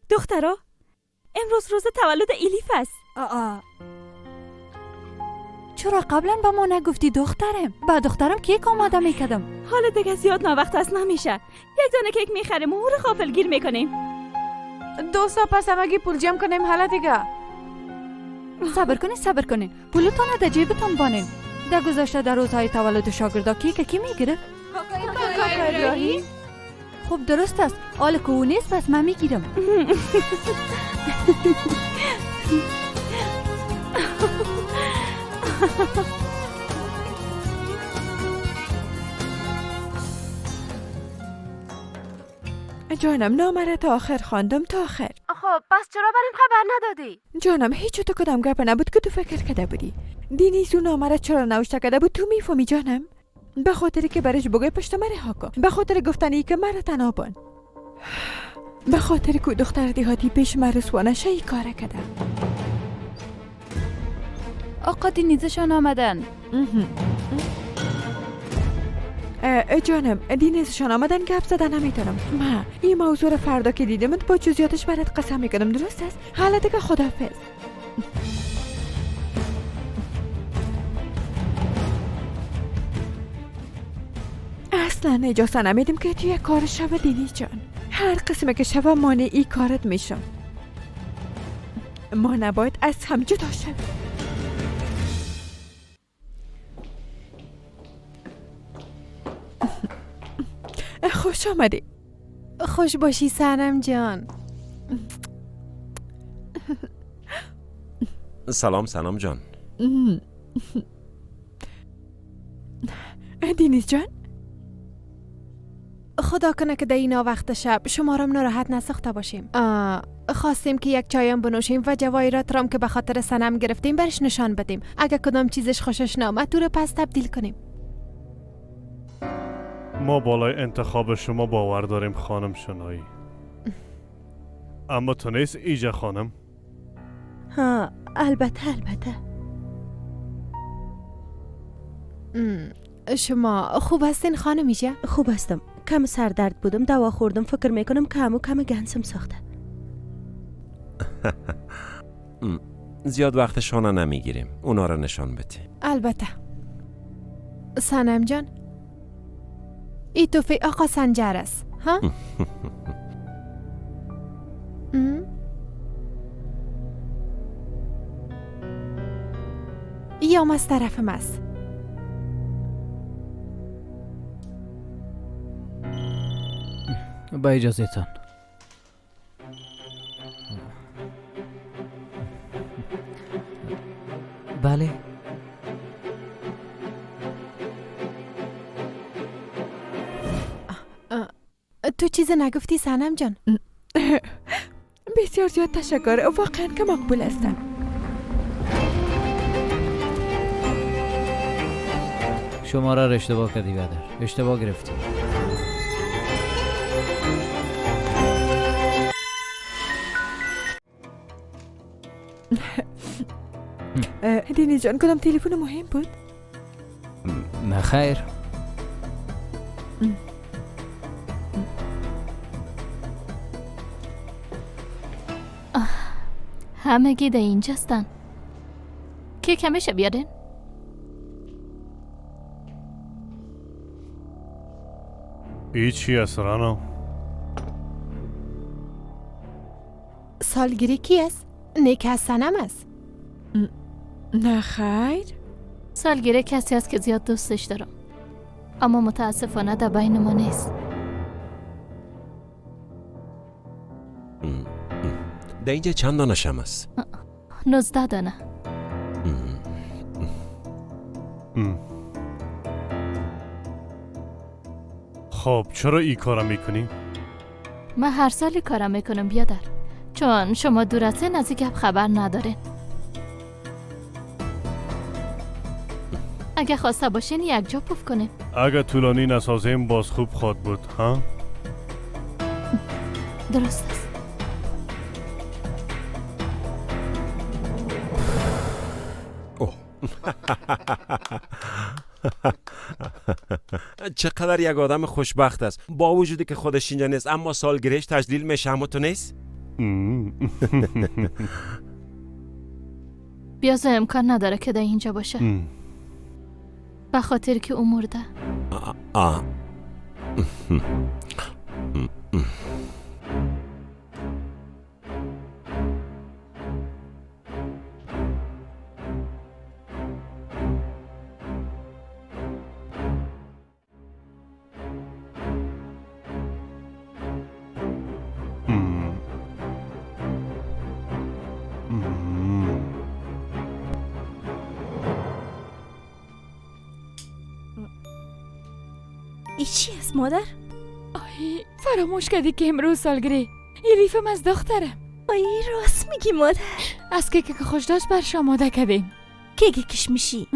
[SPEAKER 2] دخترا امروز روز تولد الیف است.
[SPEAKER 9] چرا قبلا با ما نگفتی دخترم؟ با دخترم کیک آماده میکردم.
[SPEAKER 2] حالا دیگه زیاد ناوقت است نمیشه. یک دانه کیک میخریم و او رو غافلگیر میکنیم.
[SPEAKER 9] 2 ساعت پس همگی پول جمع کنیم. حالا دیگه صبر کنین پولتون در جیبتون بانین. در گذشته در روزهای تولد شاگردا کیک کی میگیره؟
[SPEAKER 8] کاکا ابراهیم.
[SPEAKER 9] خب درست است. حال که او نیست پس من میگیرم.
[SPEAKER 21] جانم نامه را تا آخر خواندم تا آخر.
[SPEAKER 16] خب پس چرا بریم خبر ندادی؟
[SPEAKER 21] جانم هیچ تو کدام گپ نبود که تو فکر کرده بودی. دینیز اون نامه را چرا نوشته کرده بود تو میفهمی جانم؟ به خاطری که برش بگوی پشت من رها کن. به خاطر گفتنی که مرا تنها بان. به خاطر که دختر دیهاتی پیش من رسوانه شایی کار کرده.
[SPEAKER 9] آقا دینیزشان آمدن.
[SPEAKER 21] جانم دینیزشان آمدن گپ زدن نمیتونم. ما این موضوع را فردا که دیدمت با جزئیاتش برات قسم میکنم. درست است؟ حالا دیگه خداحافظ. اصلا اجازه نمیدیم که توی کار شب دینیز جان. هر قسمه که شب مانعی کارت میشم. ما نباید از هم جدا شویم. خوش آمدی.
[SPEAKER 16] خوش باشی سنم جان.
[SPEAKER 4] سلام سنم جان.
[SPEAKER 21] دینیز جان
[SPEAKER 16] خدا کنه که در اینا وقت شب شما را ناراحت نساخته باشیم. خواستیم که یک چایم بنوشیم و جواهرات رام که به خاطر سنم گرفتیم برش نشان بدیم. اگه کدام چیزش خوشش نامد تو رو پس تبدیل کنیم.
[SPEAKER 11] ما بالای انتخاب شما باور داریم خانم شنایی. اما تو نیست ایجا خانم؟
[SPEAKER 8] ها البته.
[SPEAKER 16] شما خوب هستین خانم ایجا؟
[SPEAKER 8] خوب هستم. کم سردرد بودم دوا خوردم. فکر میکنم کم گنسم ساخته.
[SPEAKER 4] زیاد وقت شانه نمیگیریم. اونا رو نشان بده.
[SPEAKER 16] البته. سنم جان ای توفی آقا سنجر است ها؟ یا از طرفم است.
[SPEAKER 15] با اجازه تان. بله
[SPEAKER 16] تو چیز نگفتی سنم جان؟
[SPEAKER 21] بسیار زیاد تشکر. واقعا که مقبول هستم.
[SPEAKER 15] شما را اشتباه کردی بدر. اشتباه گرفتی.
[SPEAKER 21] دینیز جان کدام تلفن مهم بود؟
[SPEAKER 15] نه خیر.
[SPEAKER 1] همگی ده اینجاستن. که کمشه بیارین؟
[SPEAKER 11] چی است رانا؟
[SPEAKER 16] سالگیری کی است؟ نیک از سنم است.
[SPEAKER 21] نه خیر.
[SPEAKER 1] سالگیری کسی است که زیاد دوستش دارم اما متاسفانه در بین ما نیست.
[SPEAKER 4] در اینجا چند دانه شم است؟
[SPEAKER 1] 19 دانه.
[SPEAKER 11] خب چرا این کارا میکنی؟
[SPEAKER 1] من هر سالی کارم میکنم بیادر، چون شما دور هستین از این گپ خبر ندارین. اگه خواسته باشین یک جا پف کنیم.
[SPEAKER 11] اگه طولانی نسازیم باز خوب خواد بود ها؟
[SPEAKER 1] درست است.
[SPEAKER 4] چقدر یک آدم خوشبخت است با وجودی که خودش اینجا نیست اما سالگیریش تجلیل میشه اما تو نیست.
[SPEAKER 1] بیازو امکان نداره که در اینجا باشه به خاطر که او مرده.
[SPEAKER 21] ای چی است مادر؟
[SPEAKER 20] آی فراموش کردی که امروز سالگره الیفم از دخترم.
[SPEAKER 21] آی راست میگی مادر.
[SPEAKER 20] از کیک که خوش داشت برش آماده کردیم.
[SPEAKER 21] کیک کشمشی.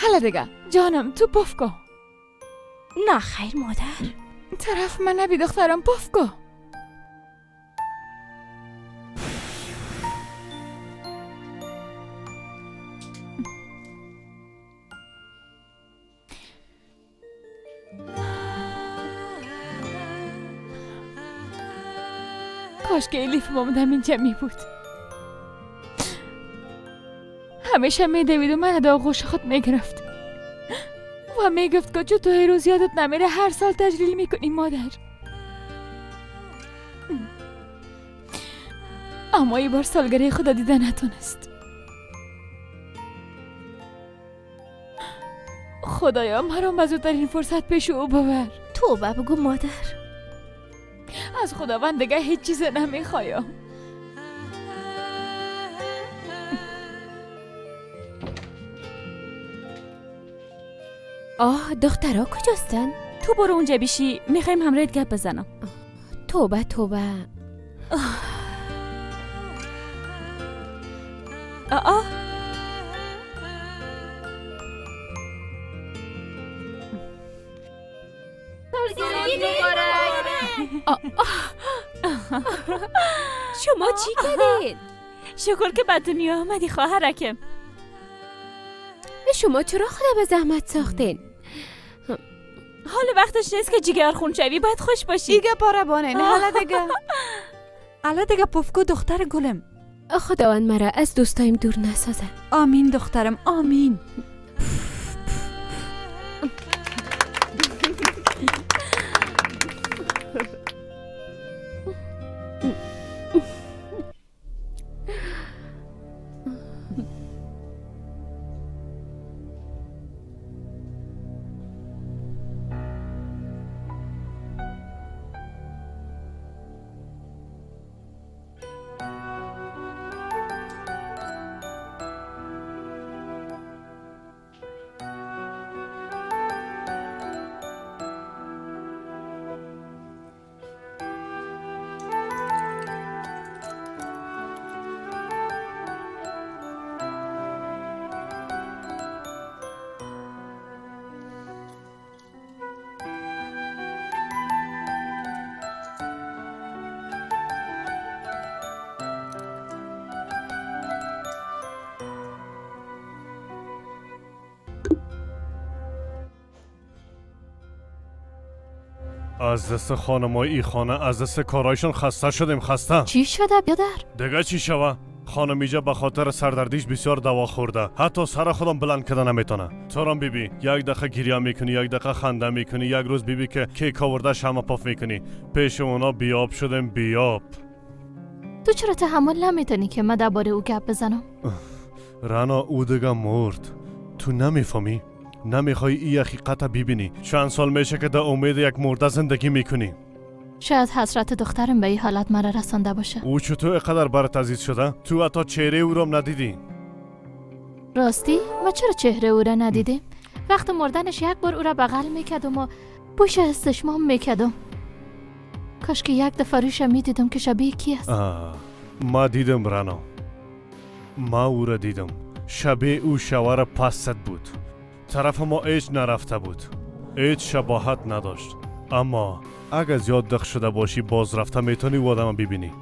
[SPEAKER 20] حالا دیگه جانم تو پف کن.
[SPEAKER 21] نه خیر مادر.
[SPEAKER 20] طرف من نبی دخترم پف کن. کاش که الیف مامدم اینجا می بود. همیشه می دوید و من دا آغوش خود می گرفت و می گفت که تو هی روز یادت نمیره هر سال تجلیل می کنی مادر. اما ای بار سالگره خدا دیده نتونست. خدایا مرا مزودترین فرصت پیش او ببر.
[SPEAKER 21] توبه بگو مادر.
[SPEAKER 20] از خداوند دیگه هیچ چیز نمیخوایم.
[SPEAKER 2] دخترها کجاستن؟ تو برو اونجا بیشی، میخوایم همراهت گپ بزنم.
[SPEAKER 12] توبه توبه.
[SPEAKER 2] شما چی کردین؟ شکر که به دنیا آمدی خواهرکم.
[SPEAKER 12] شما چرا خدا به زحمت ساختین؟
[SPEAKER 2] حال وقتش نیست که جگر خون شوی، باید خوش باشی.
[SPEAKER 9] دیگه پاره بانین. حالا دیگه پفکو دختر گلم.
[SPEAKER 12] خداوند مرا از دوستایم دور نسازه.
[SPEAKER 9] آمین دخترم آمین.
[SPEAKER 11] از دست خانمای ای خانه از دست کارایشون خسته شدیم. خسته.
[SPEAKER 1] چی شده بیادر؟
[SPEAKER 11] دیگه چی شوه؟ خانم ایجا به خاطر سردردیش بسیار دوا خورده. حتی سر خودم بلند کردن نمیتونه. تورم بیبی یک دقیقه گریه میکنی، یک دقیقه خنده میکنی، یک روز بیبی که کیک آورده شمع پاف میکنی. پیش اونا بیاب شدیم بیاب.
[SPEAKER 1] تو چرا تحمل نمیتونی که من درباره او گپ بزنم؟
[SPEAKER 11] رانا او دیگه مرد. تو نمیفهمی؟ نمیخوای این حقیقت ببینی؟ چند سال میشه که در امید یک مرده زندگی میکنی.
[SPEAKER 1] شاید حسرت دخترم به این حالت مرا رسانده باشه.
[SPEAKER 11] او چطور اینقدر برات عزیز شده؟ تو حتی چهره او رو ندیدی.
[SPEAKER 1] راستی؟ ما چرا چهره او را ندیدیم؟ وقت مردنش یک بار او را بغل میکردم و بوش استشمام میکردم. کاش که یک دفعه روش میدیدم که شبیه کی است.
[SPEAKER 11] ما دیدم رانا. ما او را دیدم. شبیه او شوهر پست بود. طرف ما هیچ نرفته بود. هیچ شباهت نداشت. اما اگه زیاد دق شده باشی باز رفته میتونی و آدم ببینی.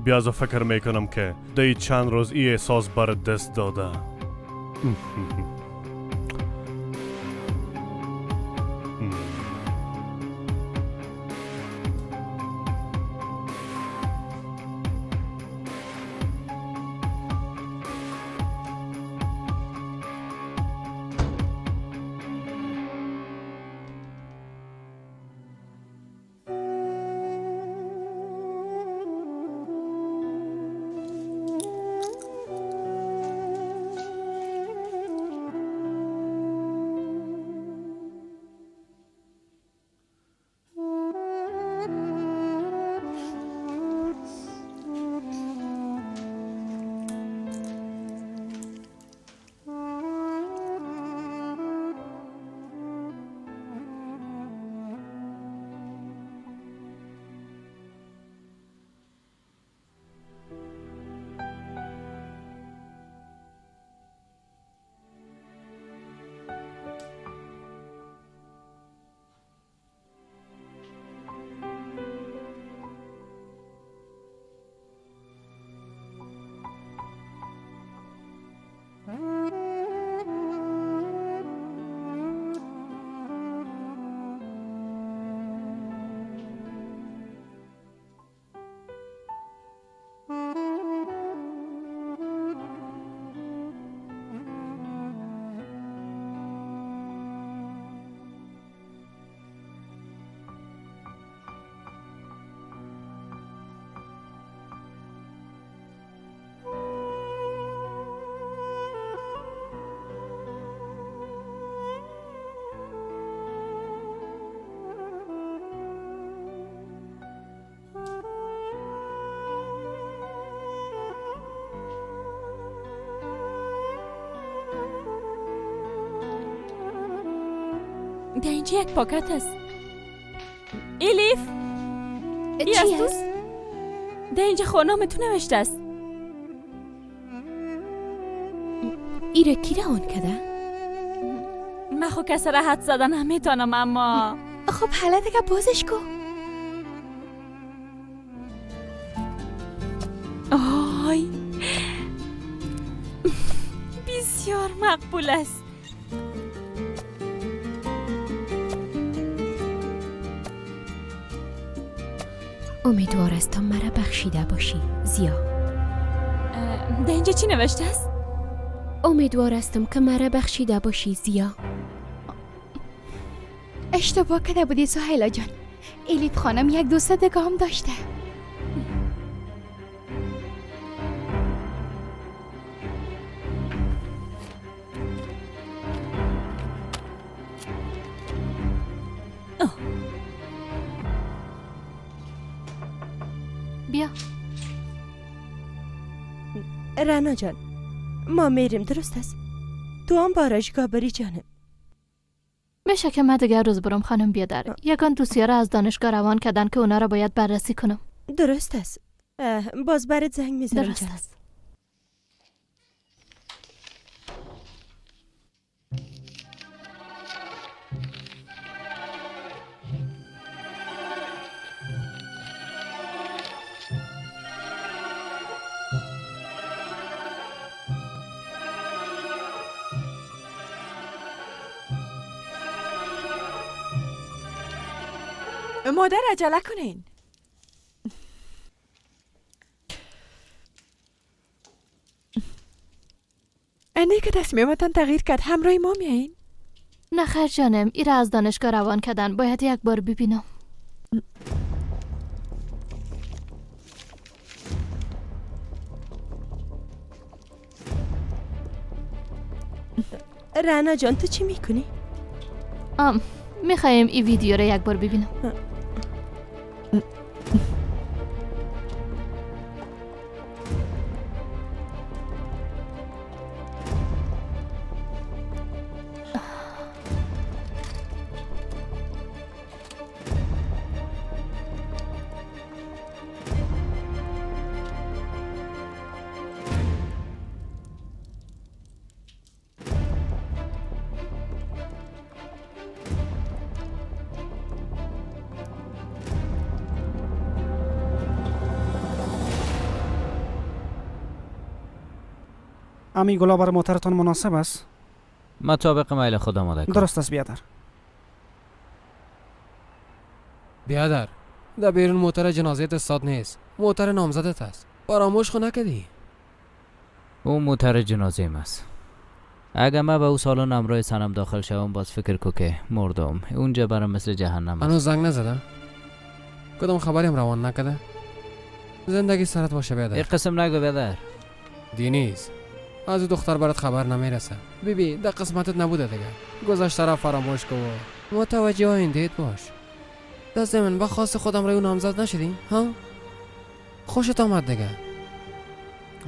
[SPEAKER 11] بیازو فکر میکنم که دی چند روز ای احساس بر دست داده.
[SPEAKER 2] در اینجا یک پاکت هست. الیف
[SPEAKER 12] چی هست؟
[SPEAKER 2] در اینجا خونامتون نوشته است.
[SPEAKER 12] ایره کی را آن کده؟
[SPEAKER 2] من خو کس را حد زدن هم میتونم اما
[SPEAKER 12] خب حالا دیگه بازش کو.
[SPEAKER 2] آی بسیار مقبول است.
[SPEAKER 12] امیدوار است مرا بخشیده باشی زیا.
[SPEAKER 2] در اینجا چی نوشته است؟
[SPEAKER 12] امیدوار استم که مرا بخشیده باشی زیا.
[SPEAKER 3] اشتباه کرده بودی سهیلا جان. الیف خانم یک دوست دیگه هم داشته.
[SPEAKER 1] بیا.
[SPEAKER 8] رنا جان ما میریم درست است؟ تو هم بارشگاه بری جانم.
[SPEAKER 1] میشه که من دیگه روز برم خانم بیادر. یگان دوسیه را از دانشگاه روان کردن که اونا را باید بررسی کنم.
[SPEAKER 8] درست است. باز برات زنگ میزنم.
[SPEAKER 1] درست است.
[SPEAKER 9] مادر عجله کنین. اینه که تصمیمتان تغییر کرد همراه ما میایین؟
[SPEAKER 1] نه خیر جانم، ایره از دانشگاه روان کردن باید یک بار ببینم.
[SPEAKER 8] رنا جان تو چی میکنی؟
[SPEAKER 1] میخوایم این ویدیو رو یک بار ببینم.
[SPEAKER 13] امی گلا برای موترتان مناسب است؟
[SPEAKER 15] مطابق میل خود آماده کن.
[SPEAKER 13] درست است بیادر.
[SPEAKER 7] بیادر در بیرون موتر جنازه استاد نیست، موتر نامزدت است. فراموش خو نکردی؟
[SPEAKER 15] او موتر جنازه است. اگه من به او سالن امرای سنم داخل شوم باز فکر کو که مردم اونجا برام مثل جهنم است.
[SPEAKER 7] هنوز زنگ نزده؟ کدام خبریم روان نکده؟ زندگی سرت باشه بیادر.
[SPEAKER 15] یک قسم نگو بیادر.
[SPEAKER 7] دینیز از دختر برات خبر نمیرسه. بیبی در قسمتت نبوده دیگه. گذشته را فراموش کن و متوجه آیندهت باش. دست من با خواست خودم روی نامزد نشدیم ها؟ خوشت آمد دیگه.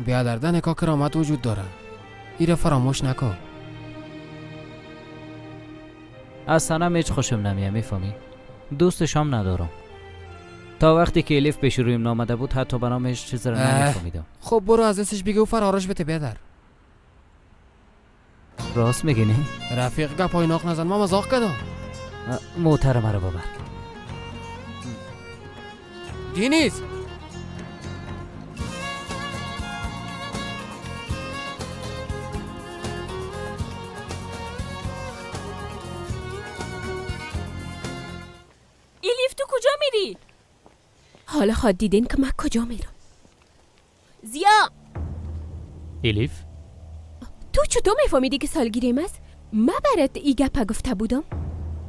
[SPEAKER 7] بیادر در نکاح کرامت وجود داره. ایره فراموش نکن.
[SPEAKER 15] از سنم هیچ خوشم نمیاد میفهمی؟ دوستشم ندارم. تا وقتی که الیف پیش رویم نامده بود حتی برام هیچ چیز را نمیفهمیدم.
[SPEAKER 7] خب برو از دستش بگو فرارش بده بیادر.
[SPEAKER 15] راست میگی نه؟
[SPEAKER 7] رفیق گپای ناق نزن، ما مزاق کردم.
[SPEAKER 15] موتر مرا ببر.
[SPEAKER 7] دینیز
[SPEAKER 2] کجا میری؟
[SPEAKER 12] حالا خود دیدین که من کجا میرم. زیا،
[SPEAKER 14] الیف
[SPEAKER 12] تو چطور میفهمیدی که سالگیریم است؟ من برات ای گپا گفته بودم.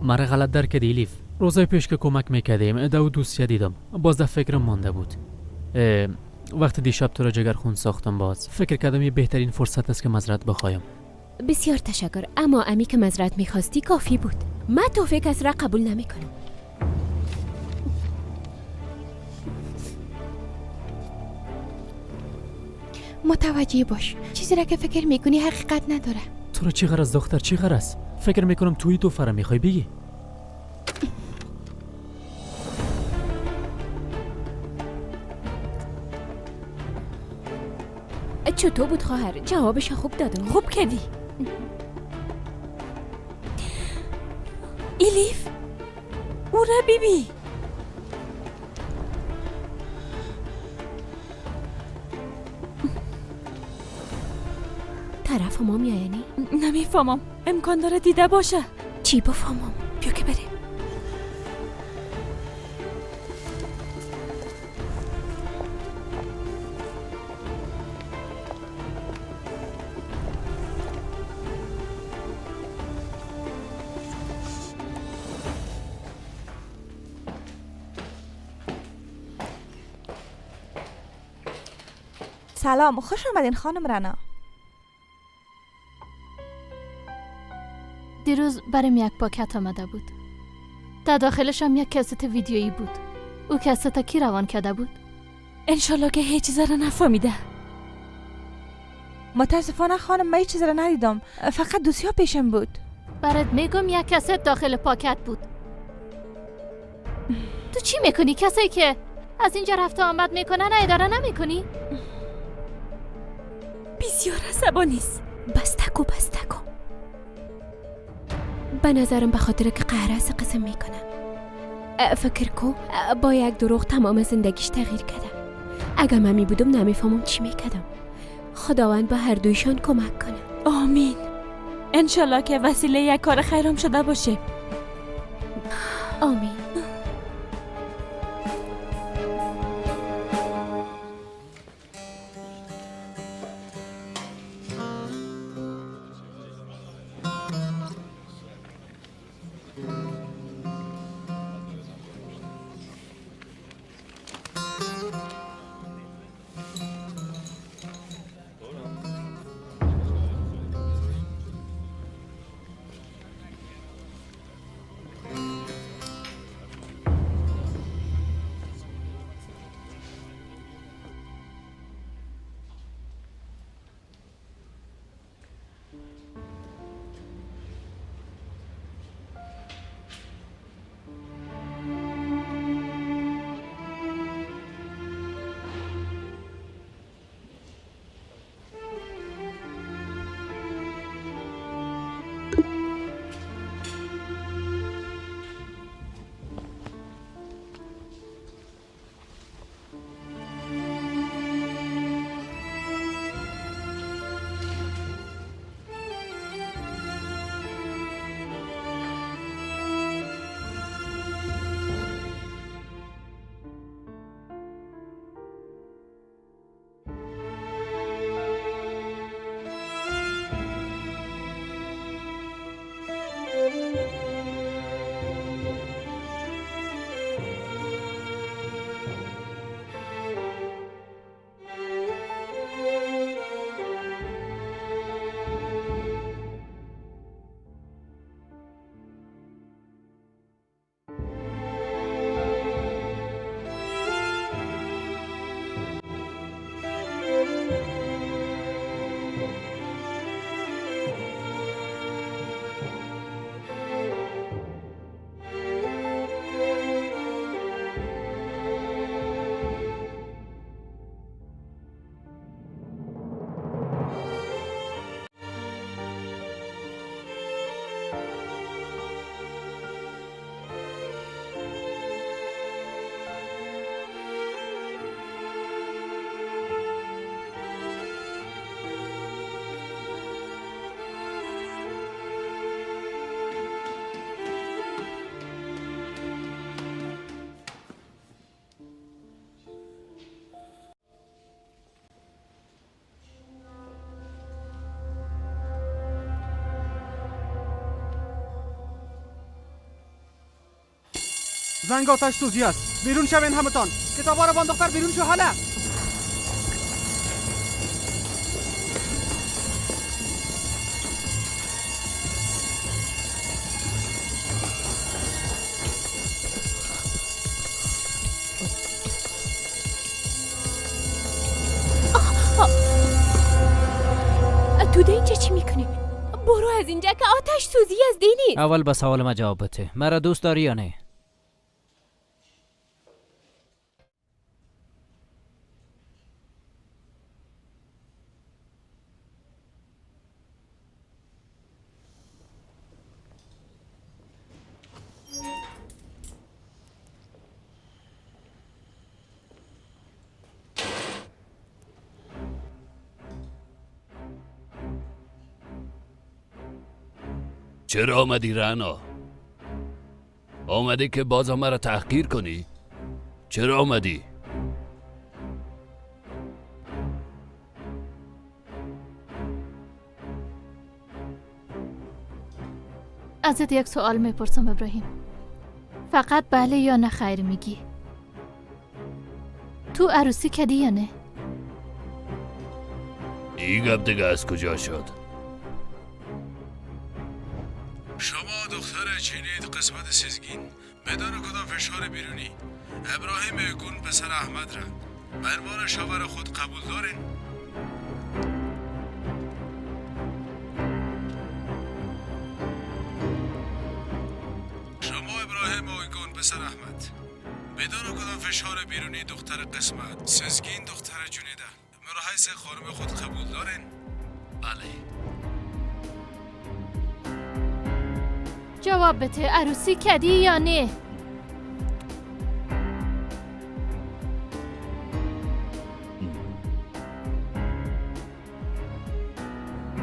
[SPEAKER 14] مرا غلط در کردی الیف. روزای پیش که کمک میکردیم دو دوستی دیدم، باز در فکرم مانده بود. وقتی دیشب تو را جگرخون ساختم، باز فکر کردم یه بهترین فرصت است که معذرت بخوایم.
[SPEAKER 12] بسیار تشکر، اما امی که معذرت میخواستی کافی بود. من توفیق کس را قبول نمیکنم.
[SPEAKER 3] متوجه باش، چیزی را که فکر میکنی حقیقت نداره.
[SPEAKER 14] تو را چی غرض دختر، چی غرض؟ فکر میکنم توی تو فرا میخوای بگی.
[SPEAKER 12] چطور بود خواهر؟ جوابش خوب دادم.
[SPEAKER 2] خوب کردی. الیف، او را بیبی.
[SPEAKER 12] طرف ما میایانی؟
[SPEAKER 2] نمیفهمم، امکان داره دیده باشه.
[SPEAKER 12] چی بفهمم؟
[SPEAKER 2] بیا که بریم.
[SPEAKER 9] سلام، خوش آمدین خانم رنا.
[SPEAKER 1] دیروز برام یک پاکت آمده بود. در داخلش هم یک کست ویدیویی بود. او کست کی روان کرده بود؟
[SPEAKER 2] انشالله که هیچ چیز را نفهمیده.
[SPEAKER 9] متاسفانه خانم، من هیچ چیز را ندیدم، فقط دوسی‌ها پیشم بود.
[SPEAKER 1] برات میگم یک کست داخل پاکت بود. تو چی میکنی؟ کسی که از اینجا رفت آمد میکنه نه اداره نمیکنی؟
[SPEAKER 2] بسیار عصبانی است.
[SPEAKER 12] بستکو به نظرم به خاطر که قهر است قسم میکنه. فکر کو با یک دروغ تمام زندگیش تغییر کرده. اگر من می بودم نمیفهمم چی میکردم. خداوند به هر دویشان کمک کنه.
[SPEAKER 2] آمین. انشالله که وسیله یک کار خیرم شده باشه.
[SPEAKER 12] آمین.
[SPEAKER 13] زنگ آتش سوزی است. بیرون شوین همتان. کتابا رو بان دختر بیرون شو حالا.
[SPEAKER 12] تو ده اینجا چی میکنی؟ برو از اینجا که آتش سوزی از دینی.
[SPEAKER 15] اول به سوال ما جواب بده. مرا دوست داری یا نه؟
[SPEAKER 5] چرا آمدی رعنا؟ آمدی که باز مرا تحقیر کنی؟ چرا آمدی؟
[SPEAKER 1] ازت یک سوال میپرسم ابراهیم. فقط بله یا نه خیر میگی؟ تو عروسی کردی یا نه؟
[SPEAKER 5] این گپ دیگه از کجا شد؟
[SPEAKER 11] شما دختر چینید قسمت سزگین بدون کدام فشار بیرونی ابراهیم گون پسر احمد را برمان شاور خود قبول دارین؟ شما ابراهیم گون پسر احمد بدون کدام فشار بیرونی دختر قسمت سزگین دختر جونیده مرحیث خانم خود قبول دارین؟
[SPEAKER 5] بله.
[SPEAKER 1] جواب بده، عروسی کردی یا نه؟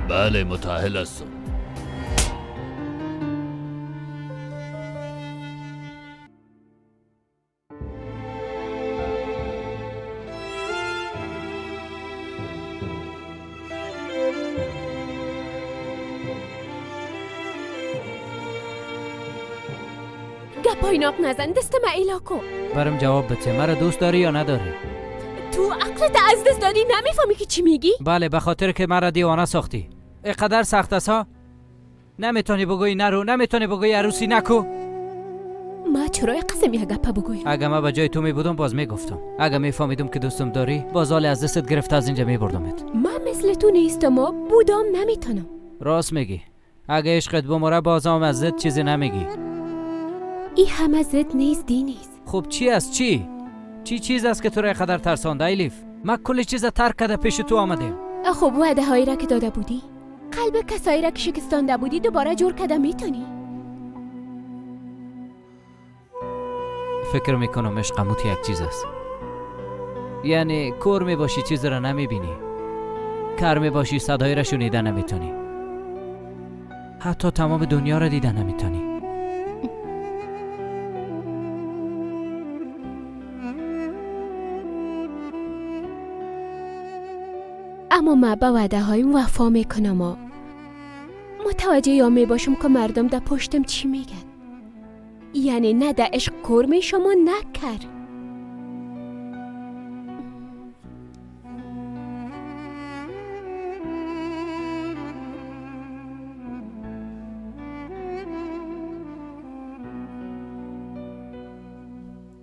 [SPEAKER 5] بله متأهل هستم.
[SPEAKER 12] پایناپ نزن، دست ما ایلا کن.
[SPEAKER 15] برم جواب بده. مرا دوست داری یا نداری؟
[SPEAKER 12] تو عقلت از دست دادی، نمیفهمی که چی میگی؟
[SPEAKER 15] بله، به خاطر که مرا دیوانه ساختی. اینقدر سخت است ها؟ نمیتونی بگویی نرو، نمیتونی بگویی عروسی نکو.
[SPEAKER 12] ما چرا قسم یک گپ بگویم؟
[SPEAKER 15] اگه ما به جای تو میبودم باز میگفتم. اگه میفهمیدم که دوستم داری باز حال از دستت گرفته از اینجا میبردمت.
[SPEAKER 12] من مثل تو نیستم، بودم نمیتونم.
[SPEAKER 15] راست میگی. اگه عشقت بمره بازم از زد چیزی نمیگی.
[SPEAKER 12] این همه زد نیست، دی نیست.
[SPEAKER 15] خب چی است؟ چی چیز است که تو را قدر ترسانده ایلیف؟ ما کل چیز ترک کرده پیش تو آمدیم.
[SPEAKER 12] خب وعده هایی را که داده بودی، قلب کسایی را که شکستانده بودی دوباره جور کرده میتونی؟
[SPEAKER 15] فکر میکنم عشق عموتی یک چیز است. یعنی کور میباشی چیز را نمیبینی، کر میباشی صدایی را شنیده نمیتونی، حتی تمام دنیا را دیده نمیتونی.
[SPEAKER 12] اما ما با وعده هایم وفا میکنم. متوجه یا میباشم که مردم در پشتم چی میگن. یعنی نه در عشق کور میشم و نه کر.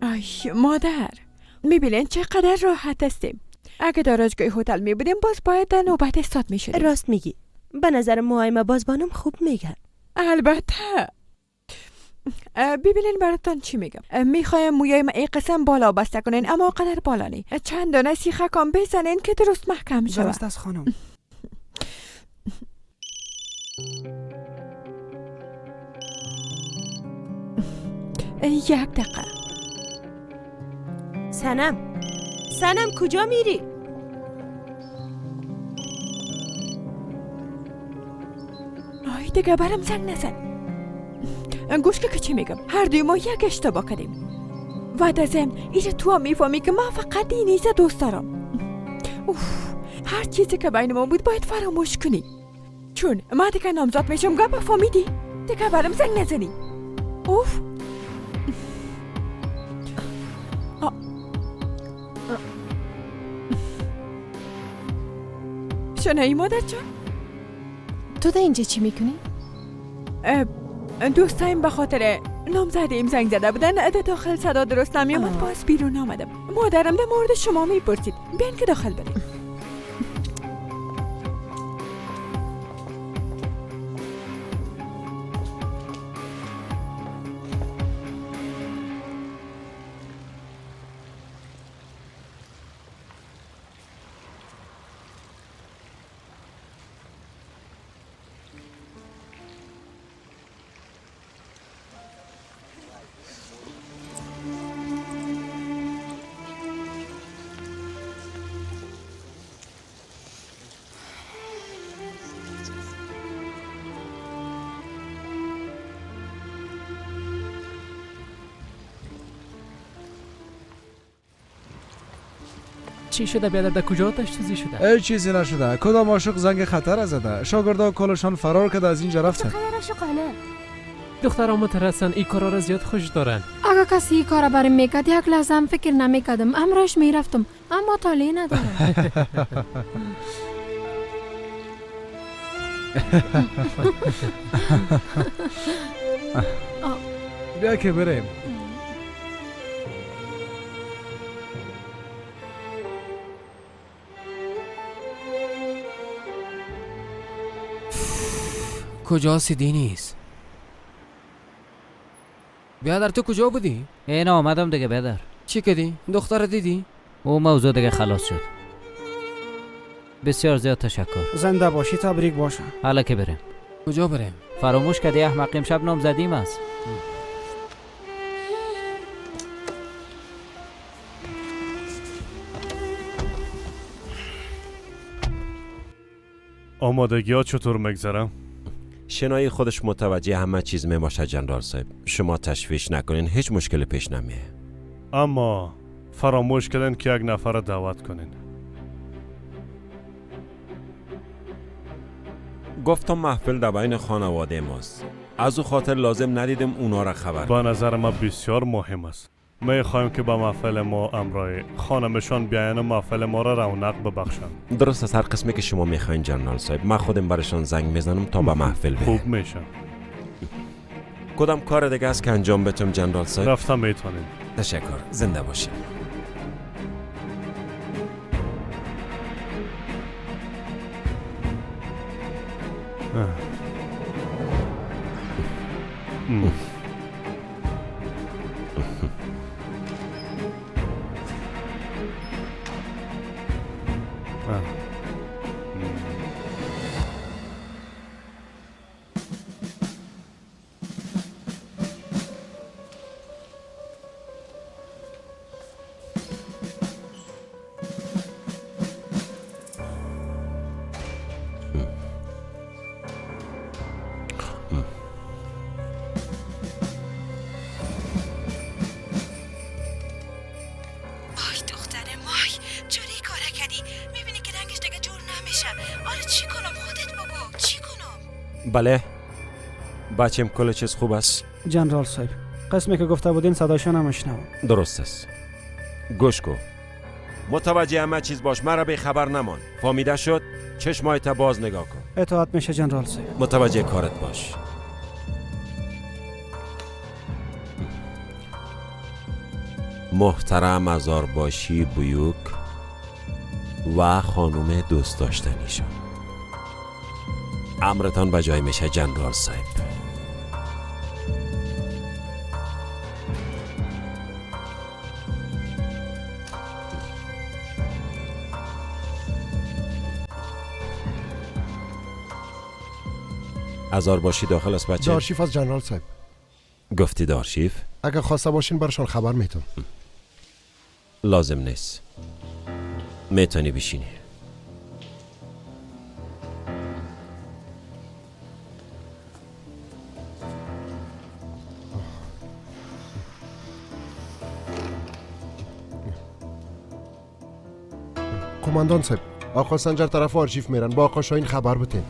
[SPEAKER 21] ای مادر، میبینین چقدر راحت هستیم. اگه دراجگاه هتل میبودیم باز باید در نوبت استاد میشدیم.
[SPEAKER 8] راست میگی. به نظر موهای بازبانم خوب میگن.
[SPEAKER 21] البته. ببینین براتون چی میگم. میخوایم مویای ما ای قسم بالا بسته کنین، اما قدر بالا نی. چند دانه سیخه کام بزنین که درست محکم شود.
[SPEAKER 13] درست است خانم.
[SPEAKER 21] یک دقیقه.
[SPEAKER 8] سنم کجا میری؟
[SPEAKER 21] آی دیگه برم زنگ نزن. گوش که چی میگم. هر دوی ما یک اشتباه کردیم. و در ضمن ایجا تو هم میفهمی که من فقط دینیزه دوست دارم. هر چیزی که بین ما بود باید فراموش کنی. چون من دیگه نامزاد میشم. گپ فهمیدی؟ دیگه برم زنگ نزنی. آشنایی مادر جان.
[SPEAKER 16] تو ده اینجا چی میکنی؟
[SPEAKER 21] دوستایم به خاطر نامزدیم زنگ زده بودن، در داخل صدا درست نمی اومد، باز بیرون آمدم. مادرم در مورد شما میپرسید، بیاین که داخل بریم.
[SPEAKER 14] چی شده بیادر؟ در کجا آتش سوزی شده؟
[SPEAKER 13] هیچ چیزی نشده. کدام عاشق زنگ خطر زده. شاگردا کلشان فرار کرده از اینجا رفتن.
[SPEAKER 14] دخترها مترسن، این کارا را زیاد خوش دارن.
[SPEAKER 12] اگه کسی این کارا برام میکرد یک لحظه هم فکر نمیکردم، امروز میرفتم، اما طالی ندارم.
[SPEAKER 13] بیا که بریم.
[SPEAKER 7] کجا سیدی نیست؟ بیادر تو کجا بودی؟
[SPEAKER 15] این آمدم دیگه بیادر.
[SPEAKER 7] چی کردی؟ دختر دیدی؟
[SPEAKER 15] او موضوع دیگه خلاص شد. بسیار زیاد تشکر.
[SPEAKER 13] زنده باشی، تبریک باشه.
[SPEAKER 15] حالا که بریم.
[SPEAKER 7] کجا بریم؟
[SPEAKER 15] فراموش کردی احمق امشب نامزدیم است.
[SPEAKER 11] آمادگی ها چطور میگذرم؟
[SPEAKER 4] شنای خودش متوجه همه چیز می باشه جنرال صاحب. شما تشویش نکنین، هیچ مشکل پیش نمیه.
[SPEAKER 11] اما فراموش کردن که یک نفر را دعوت کنین.
[SPEAKER 4] گفتم محفل در بین خانواده ماست، از او خاطر لازم ندیدم اونا را خبر.
[SPEAKER 11] با نظر ما بسیار مهم است. می خواهیم که به محفل ما امرای خانمشان بیاین و محفل ما را رونق ببخشند.
[SPEAKER 4] درست از هر قسمی که شما میخواین جنرال صاحب. من خودم برشان زنگ میزنم تا به محفل بیاین.
[SPEAKER 11] خوب میشم.
[SPEAKER 4] کدام کار دیگه است که انجام بدم جنرال صاحب؟
[SPEAKER 11] رفتم میتونیم.
[SPEAKER 4] تشکر. زنده باشید. بله بچم، کل چیز خوب است؟
[SPEAKER 13] جنرال صاحب، قسمی که گفته بودین صداشو نمیشنوم.
[SPEAKER 4] درست است. گوش کن، متوجه همه چیز باش، مرا به خبر نمان. فهمیده شد؟ چشمایت باز نگاه کن.
[SPEAKER 13] اطاعت میشه جنرال صاحب.
[SPEAKER 4] متوجه کارت باش. محترم آذربایشی بیوک و خانم دوست داشتنیشان، امرتان به جای میشه جنرال صاحب. آذربایشی داخل است بچه؟
[SPEAKER 17] دارشیف از جنرال صاحب.
[SPEAKER 4] گفتی دارشیف؟
[SPEAKER 17] اگر خواسته باشین برشان خبر میتون.
[SPEAKER 4] لازم نیست، میتونی بشینی.
[SPEAKER 17] کماندان صاحب، آقا سنجر طرف آرشیف میرن، با آقا شاهین خبر بتین.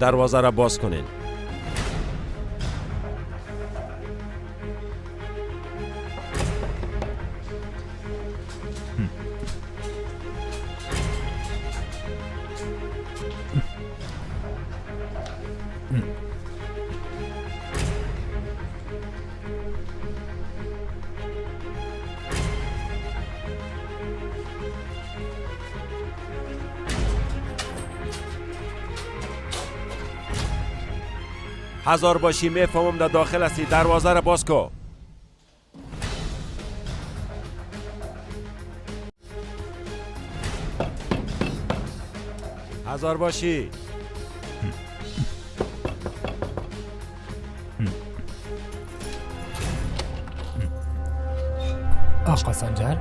[SPEAKER 4] دروازه را باز کنین. هزار باشی میفهمم در داخل هستی. دروازه را باز کن. هزار باشی.
[SPEAKER 18] آقا سنجر،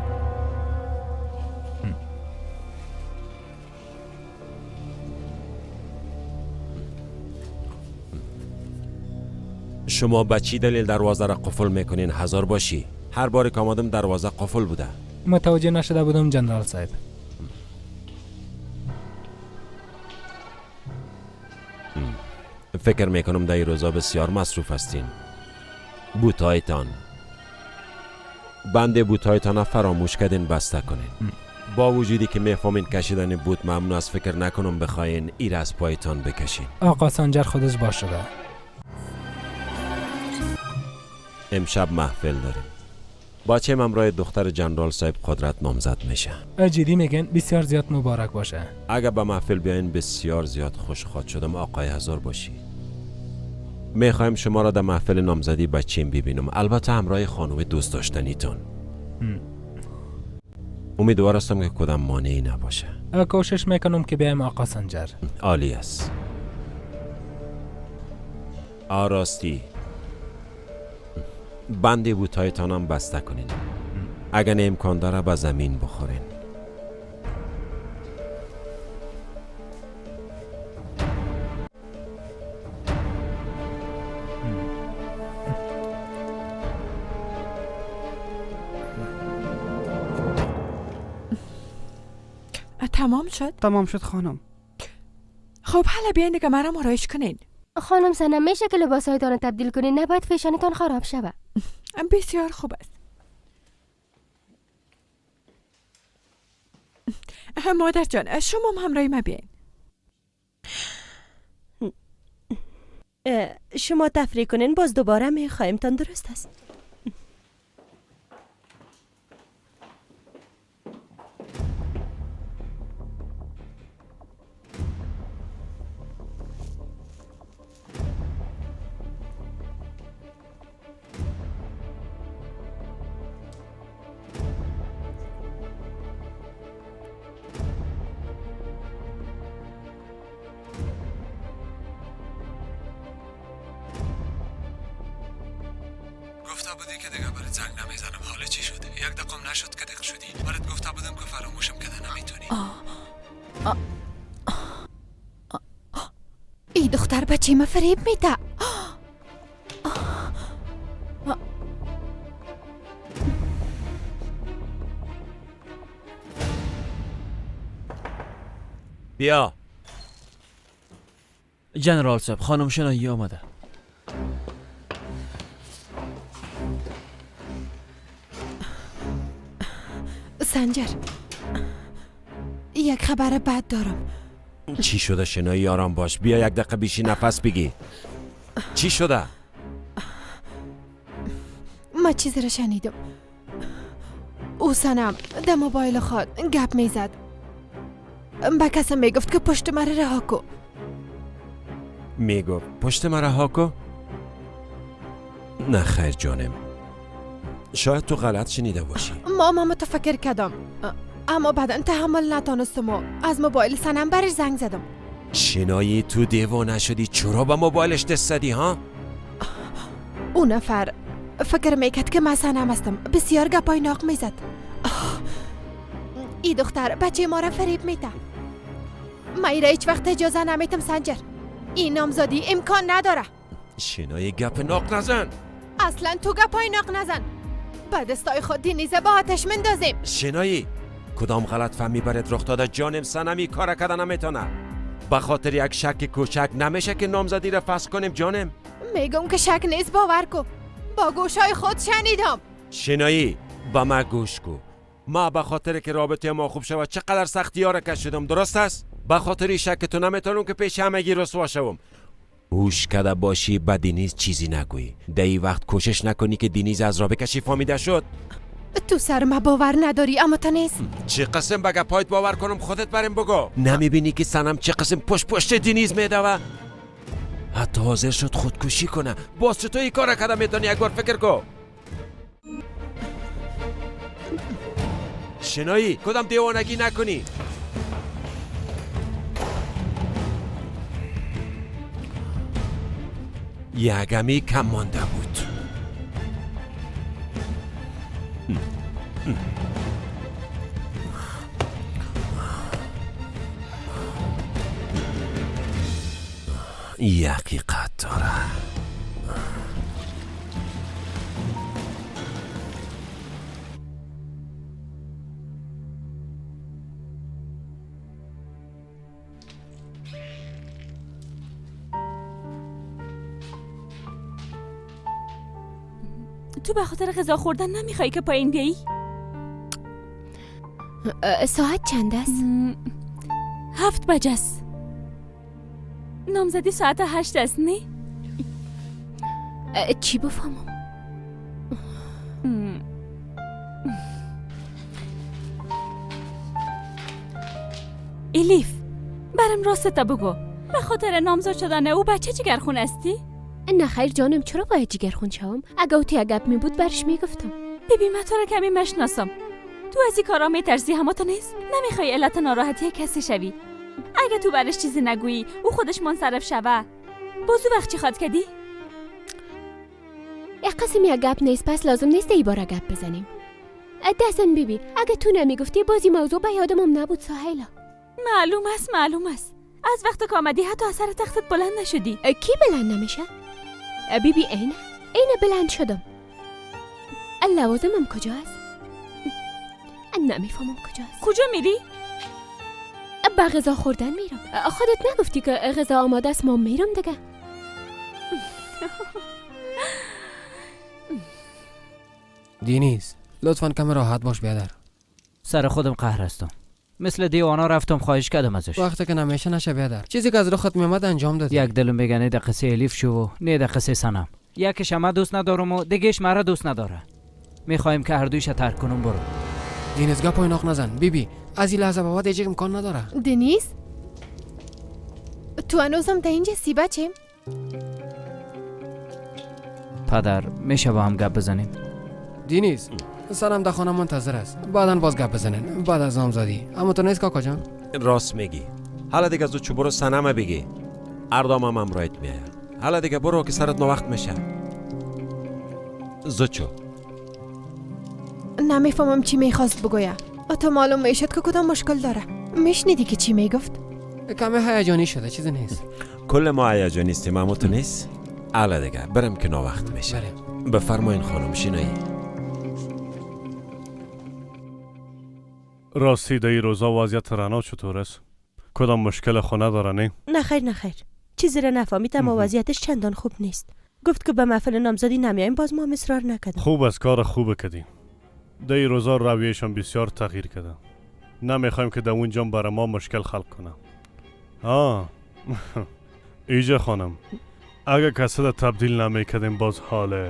[SPEAKER 4] شما به چی دلیل دروازه را قفل میکنین هزار باشی؟ هر باری که آمدم دروازه قفل بوده.
[SPEAKER 18] متوجه نشده بودم جنرال صاحب.
[SPEAKER 4] فکر میکنم در این روزا بسیار مصروف هستین. بوتایتان، بند بوتایتان فراموش کردین بسته کنین. با وجودی که میفهمین کشیدن بوت ممنوع است، فکر نکنم بخواین ایر از پایتان بکشین.
[SPEAKER 18] آقا سنجر خودش باش شده.
[SPEAKER 4] امشب محفل داریم. بچه همراه دختر جنرال صاحب قدرت نامزد میشه.
[SPEAKER 18] جدی میگن؟ بسیار زیاد مبارک باشه.
[SPEAKER 4] اگه به محفل بیاین بسیار زیاد خوشخواد شدم آقای هزار باشی. میخوایم شما را در محفل نامزدی بچیم ببینم، البته همراه خانم دوست داشتنیتون. امیدوار هستم که کدام مانعی نباشه.
[SPEAKER 18] کوشش میکنم که بیایم آقا سنجر.
[SPEAKER 4] عالی است. آراستی بند بوتایتان هم بسته کنین. اگر امکان داره به زمین بخورین.
[SPEAKER 9] تمام شد؟
[SPEAKER 19] تمام شد خانم.
[SPEAKER 9] خب حالا بیاین دیگه مرا آرایش کنین.
[SPEAKER 12] خانم سنم میشه که لباسهایتان رو تبدیل کنین؟ نباید فشانتان خراب شود.
[SPEAKER 9] بسیار خوب است. مادر جان شما هم همراهی ما بیاین.
[SPEAKER 8] شما تفریح کنین باز دوباره میخوایمتان. درست است.
[SPEAKER 7] گفته بودی که دیگه برات زنگ نمیزنم. حالا چی شده؟ یک دقیقه نشد که دق شدی. برات گفته بودم که فراموشم کده نمیتونی.
[SPEAKER 16] ای دختر بچه ما فریب میده.
[SPEAKER 4] بیا.
[SPEAKER 14] جنرال صاحب، خانم شنایی آمده.
[SPEAKER 16] سنجر، یک خبر بد دارم.
[SPEAKER 4] چی شده شنایی؟ آرام باش. بیا یک دقیقه بیشی نفس بگی. چی شده؟
[SPEAKER 16] ما چیزی را شنیدم. او سنم در موبایل خود گپ میزد. با کسی میگفت که پشت مرا رها کو.
[SPEAKER 4] میگفت پشت مرا رها کو؟ نه خیر جانم، شاید تو غلط شنیده باشی.
[SPEAKER 16] ما متفکر کردم، اما بعدا تحمل نتانستم و از موبایل سنم برش زنگ زدم.
[SPEAKER 4] شنایی تو دیوانه شدی؟ چرا با موبایلش دست زدی ها؟
[SPEAKER 16] اون نفر فکر میکرد که من سنم هستم. بسیار گپای ناق میزد. ای دختر بچه ما را فریب میده. من ایره هیچ وقت اجازه نمیتم سنجر. این نامزدی امکان نداره.
[SPEAKER 4] شنایی گپ ناق نزن.
[SPEAKER 16] اصلا تو گپای ناق نزن. با دستای خود دینیزه با آتش مندازیم.
[SPEAKER 4] شنایی کدام غلط فهمی برات رخ داده؟ جانم سنمی کار کردن نمیتونه. به خاطر یک شک کوچک نمیشه که نامزدی را فسخ کنیم جانم.
[SPEAKER 16] میگم که شک نیست، باور کو. با گوشای خود شنیدم.
[SPEAKER 4] شنایی به ما گوش کو. ما به خاطر که رابطه ما خوب شود چقدر سختی ها را کشیدم، درست است؟ به خاطر شک تو نمیتونم که پیش همگی رسوا شوم. هوش کده باشی به دینیز چیزی نگویی. در این وقت کوشش نکنی که دینیز از را بکشی، فهمیده شد؟
[SPEAKER 16] تو سر ما باور نداری، اما تا نیست.
[SPEAKER 4] چه قسم بگه پایت باور کنم؟ خودت بریم بگو. نمیبینی که سنم چه قسم پشت دینیز میدوه؟ حتی حاضر شد خودکشی کنه. باز چطور این کار کده؟ میتونی یک بار فکر کن. شنایی کدام دیوانگی نکنی. یکمی کم مانده بود. حقیقت داره.
[SPEAKER 2] تو به خاطر غذا خوردن نمیخوای که پایین بیایی؟
[SPEAKER 12] ساعت چند است؟
[SPEAKER 2] 7 بجه است. نامزدی ساعت 8 است نه؟
[SPEAKER 12] چی بفهمم؟
[SPEAKER 2] الیف برم راست بگو، به خاطر نامزد شدن او بچه جگرخون استی؟
[SPEAKER 12] نه خیر جانم، چرا باید جگرخون شوم؟ اگه اوتی اگب می بود برش میگفتم.
[SPEAKER 2] ببین من تو را کمی مشناسم، تو از این کارا میترسی، همه تو نیست؟ نمیخوای علت ناراحتی کسی شوی؟ اگه تو برش چیزی نگویی او خودش منصرف شوه، بازو وقت چی خواد کردی؟
[SPEAKER 12] یک قسمی اگب نیست، پس لازم نیست ای بار اگب بزنیم. دستن بیبی اگه تو نمیگفتی بازی موضوع به یادمم نبود. سهیلا
[SPEAKER 2] معلوم است از وقت که آمدی حتی از سر تختت بلند نشدی.
[SPEAKER 12] کی بلند نمیشه؟ بیبی عین بلند شدم. لوازمم کجا است؟ نمیفهمم کجاست.
[SPEAKER 2] کجا میری؟
[SPEAKER 12] به غذا خوردن میرم. خودت نگفتی که غذا آماده است؟ ما میرم دیگه.
[SPEAKER 7] دینیز لطفاً کم راحت باش بیادر.
[SPEAKER 15] سر خودم قهر هستم، مثل دیوانا رفتم خواهش کردم ازش.
[SPEAKER 7] وقتی که نمیشه نشه بیادر. چیزی که از رخت میامد انجام دادی.
[SPEAKER 15] یک دلم بگه نه قصه الیف شو و نه قصه سنم. یکش ما دوست ندارم و دیگهش مرا دوست نداره. میخوایم که هر دویش ترک کنم. برو
[SPEAKER 7] دینیز گپ ایناق نزن. بیبی از این لحظه بعد هیچ امکان نداره.
[SPEAKER 16] دنیز تو هنوزم تا اینجا سی بچیم؟
[SPEAKER 15] پدر میشه با هم گپ بزنیم؟
[SPEAKER 7] دینیز سرم در خانه منتظر است، بعداً باز گپ بزنین بعد از نامزدی. اما تو نیست کاکا جان؟
[SPEAKER 4] راست میگی. حالا دیگه زود چو برو سنم بگی. اردامم امرایت میه. حالا دیگه برو که سرت نو وقت میشه. زود چو.
[SPEAKER 16] نمیفهمم چی میخواست بگویه. تو معلوم میشد که کدام مشکل داره. میشنیدی که چی میگفت؟
[SPEAKER 7] کمی هیجانی شده، چیزی نیست.
[SPEAKER 4] کل ما هیجانی نیستیم، اما تو نیست. حالا دیگه برم که نو وقت میشه. بفرمایین خانم شینایی.
[SPEAKER 11] راستی در این روزا وضعیت رنا چطور است؟ کدام مشکل خونه داره نه؟
[SPEAKER 8] نه خیر چیزی را نفهمید، اما وضعیتش چندان خوب نیست. گفت که به محفل نامزدی نمیایم، باز ما اصرار نکردیم.
[SPEAKER 11] خوب از کار خوب کردیم. در این روزا رویشان بسیار تغییر کرده. نمیخوایم که در اونجا برای ما مشکل خلق کنه. ایجا خانم، اگه کسی را تبدیل نمیکردیم باز حال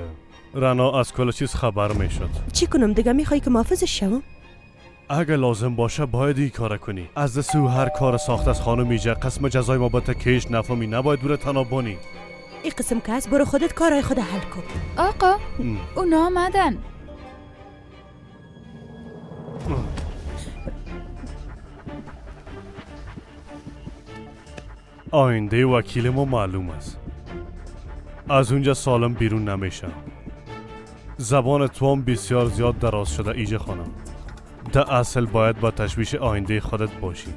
[SPEAKER 11] رنا از کل چیز خبر میشد.
[SPEAKER 8] چی کنم دیگه؟ میخوای که محافظش شوم؟
[SPEAKER 11] اگه لازم باشه باید این کار کنی. از دست او هر کار ساخت از خانم ایجا قسم جزای ما بته کهش نفهمی، نباید بره تنابانی.
[SPEAKER 8] این قسم که از برو خودت کارهای خود حل کن.
[SPEAKER 3] آقا اونا آمدن.
[SPEAKER 11] آینده وکیل ما معلوم است. از اونجا سالم بیرون نمیشه. زبان تو هم بسیار زیاد دراز شده ایجا خانم. در اصل باید با تشویش آینده خودت باشی.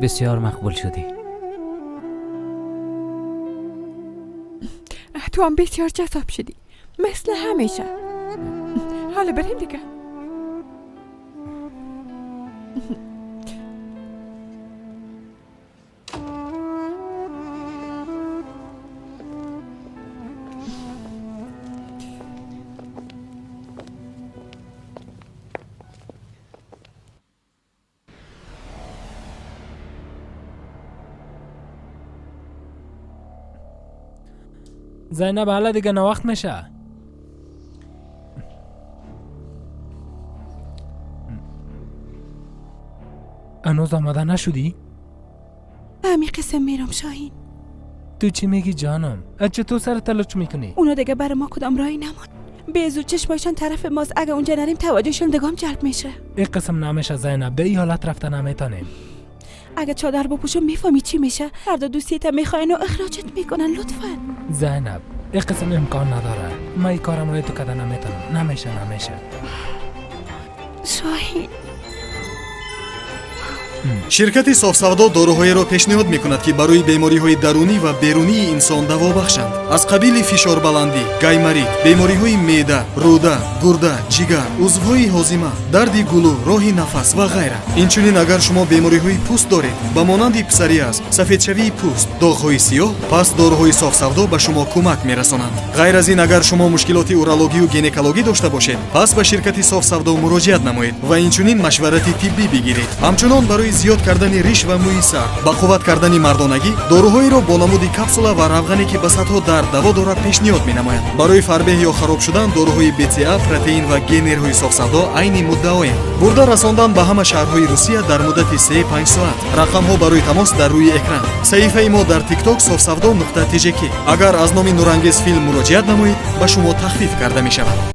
[SPEAKER 15] بسیار مقبول شدی.
[SPEAKER 9] تو هم بسیار جذاب شدی مثل همیشه. حالا بریم دیگه.
[SPEAKER 18] زینب حالا دیگه نوقت میشه. هنوز آماده نشدی؟
[SPEAKER 21] همین قسم میرم شاهین.
[SPEAKER 18] تو چی میگی جانم؟ از چطور سر تلاش میکنی؟
[SPEAKER 21] اونا دیگه برای ما کدام راهی نمون. به زود چشمایشان طرف ماست. اگه اونجا نریم توجهشون دگام جلب میشه.
[SPEAKER 18] این قسم نمیشه زینب، به این حالت رفتن نمیتونیم.
[SPEAKER 21] اگه چادر بپوشم میفهمی چی میشه. هر دو دوستیت میخواین و اخراجت میکنن لطفا.
[SPEAKER 18] زینب این قسم امکان نداره. من این کارم روی تو کردن نمیتونم. نمیشه.
[SPEAKER 21] شاهین
[SPEAKER 10] شرکت صاف‌سودا доруҳоеро пешниҳод мекунад ки барои бемориҳои дарунӣ ва берунии инсон даво бахшанд. аз қабили фишорбаландӣ, гаймарид, бемориҳои меъда, рӯда, гурда, ҷигар, узвҳои ҳозима, дарди гулӯ, роҳи нафас ва ғайра. инчунин агар шумо бемориҳои пӯст доред ба монанди писариаз, сафедшавии пӯст, доғҳои сиёҳ, пас доруҳои софсавдо ба шумо кӯмак мерасонанд. ғайр аз ин агар шумо мушкилоти урологию гинекологӣ дошта бошед, пас ба ширкати софсавдо муроҷиат намоед ва инчунин машварати тиббӣ бигиред. ҳамчунон барои зиёд кардани риш ва мӯи сар, ба қувват кардани мардонагӣ, доруҳоеро бо намуди капсула ва равғане ки ба сатҳо дард даво дорад пешниҳод менамояд. барои фарбеҳ ё хароб шудан доруҳои БТА, протеин ва генерҳои софсавдо айни муддаоем. бурда расондан ба ҳама шаҳрҳои Русия дар муддати 3-5 соат. рақамҳо барои тамос дар рӯи экран. саҳифаи мо дар TikTok sofsavdo.tjk. агар аз номи нурангез филм муроҷиат намоед ба шумо тахфиф карда мешавад.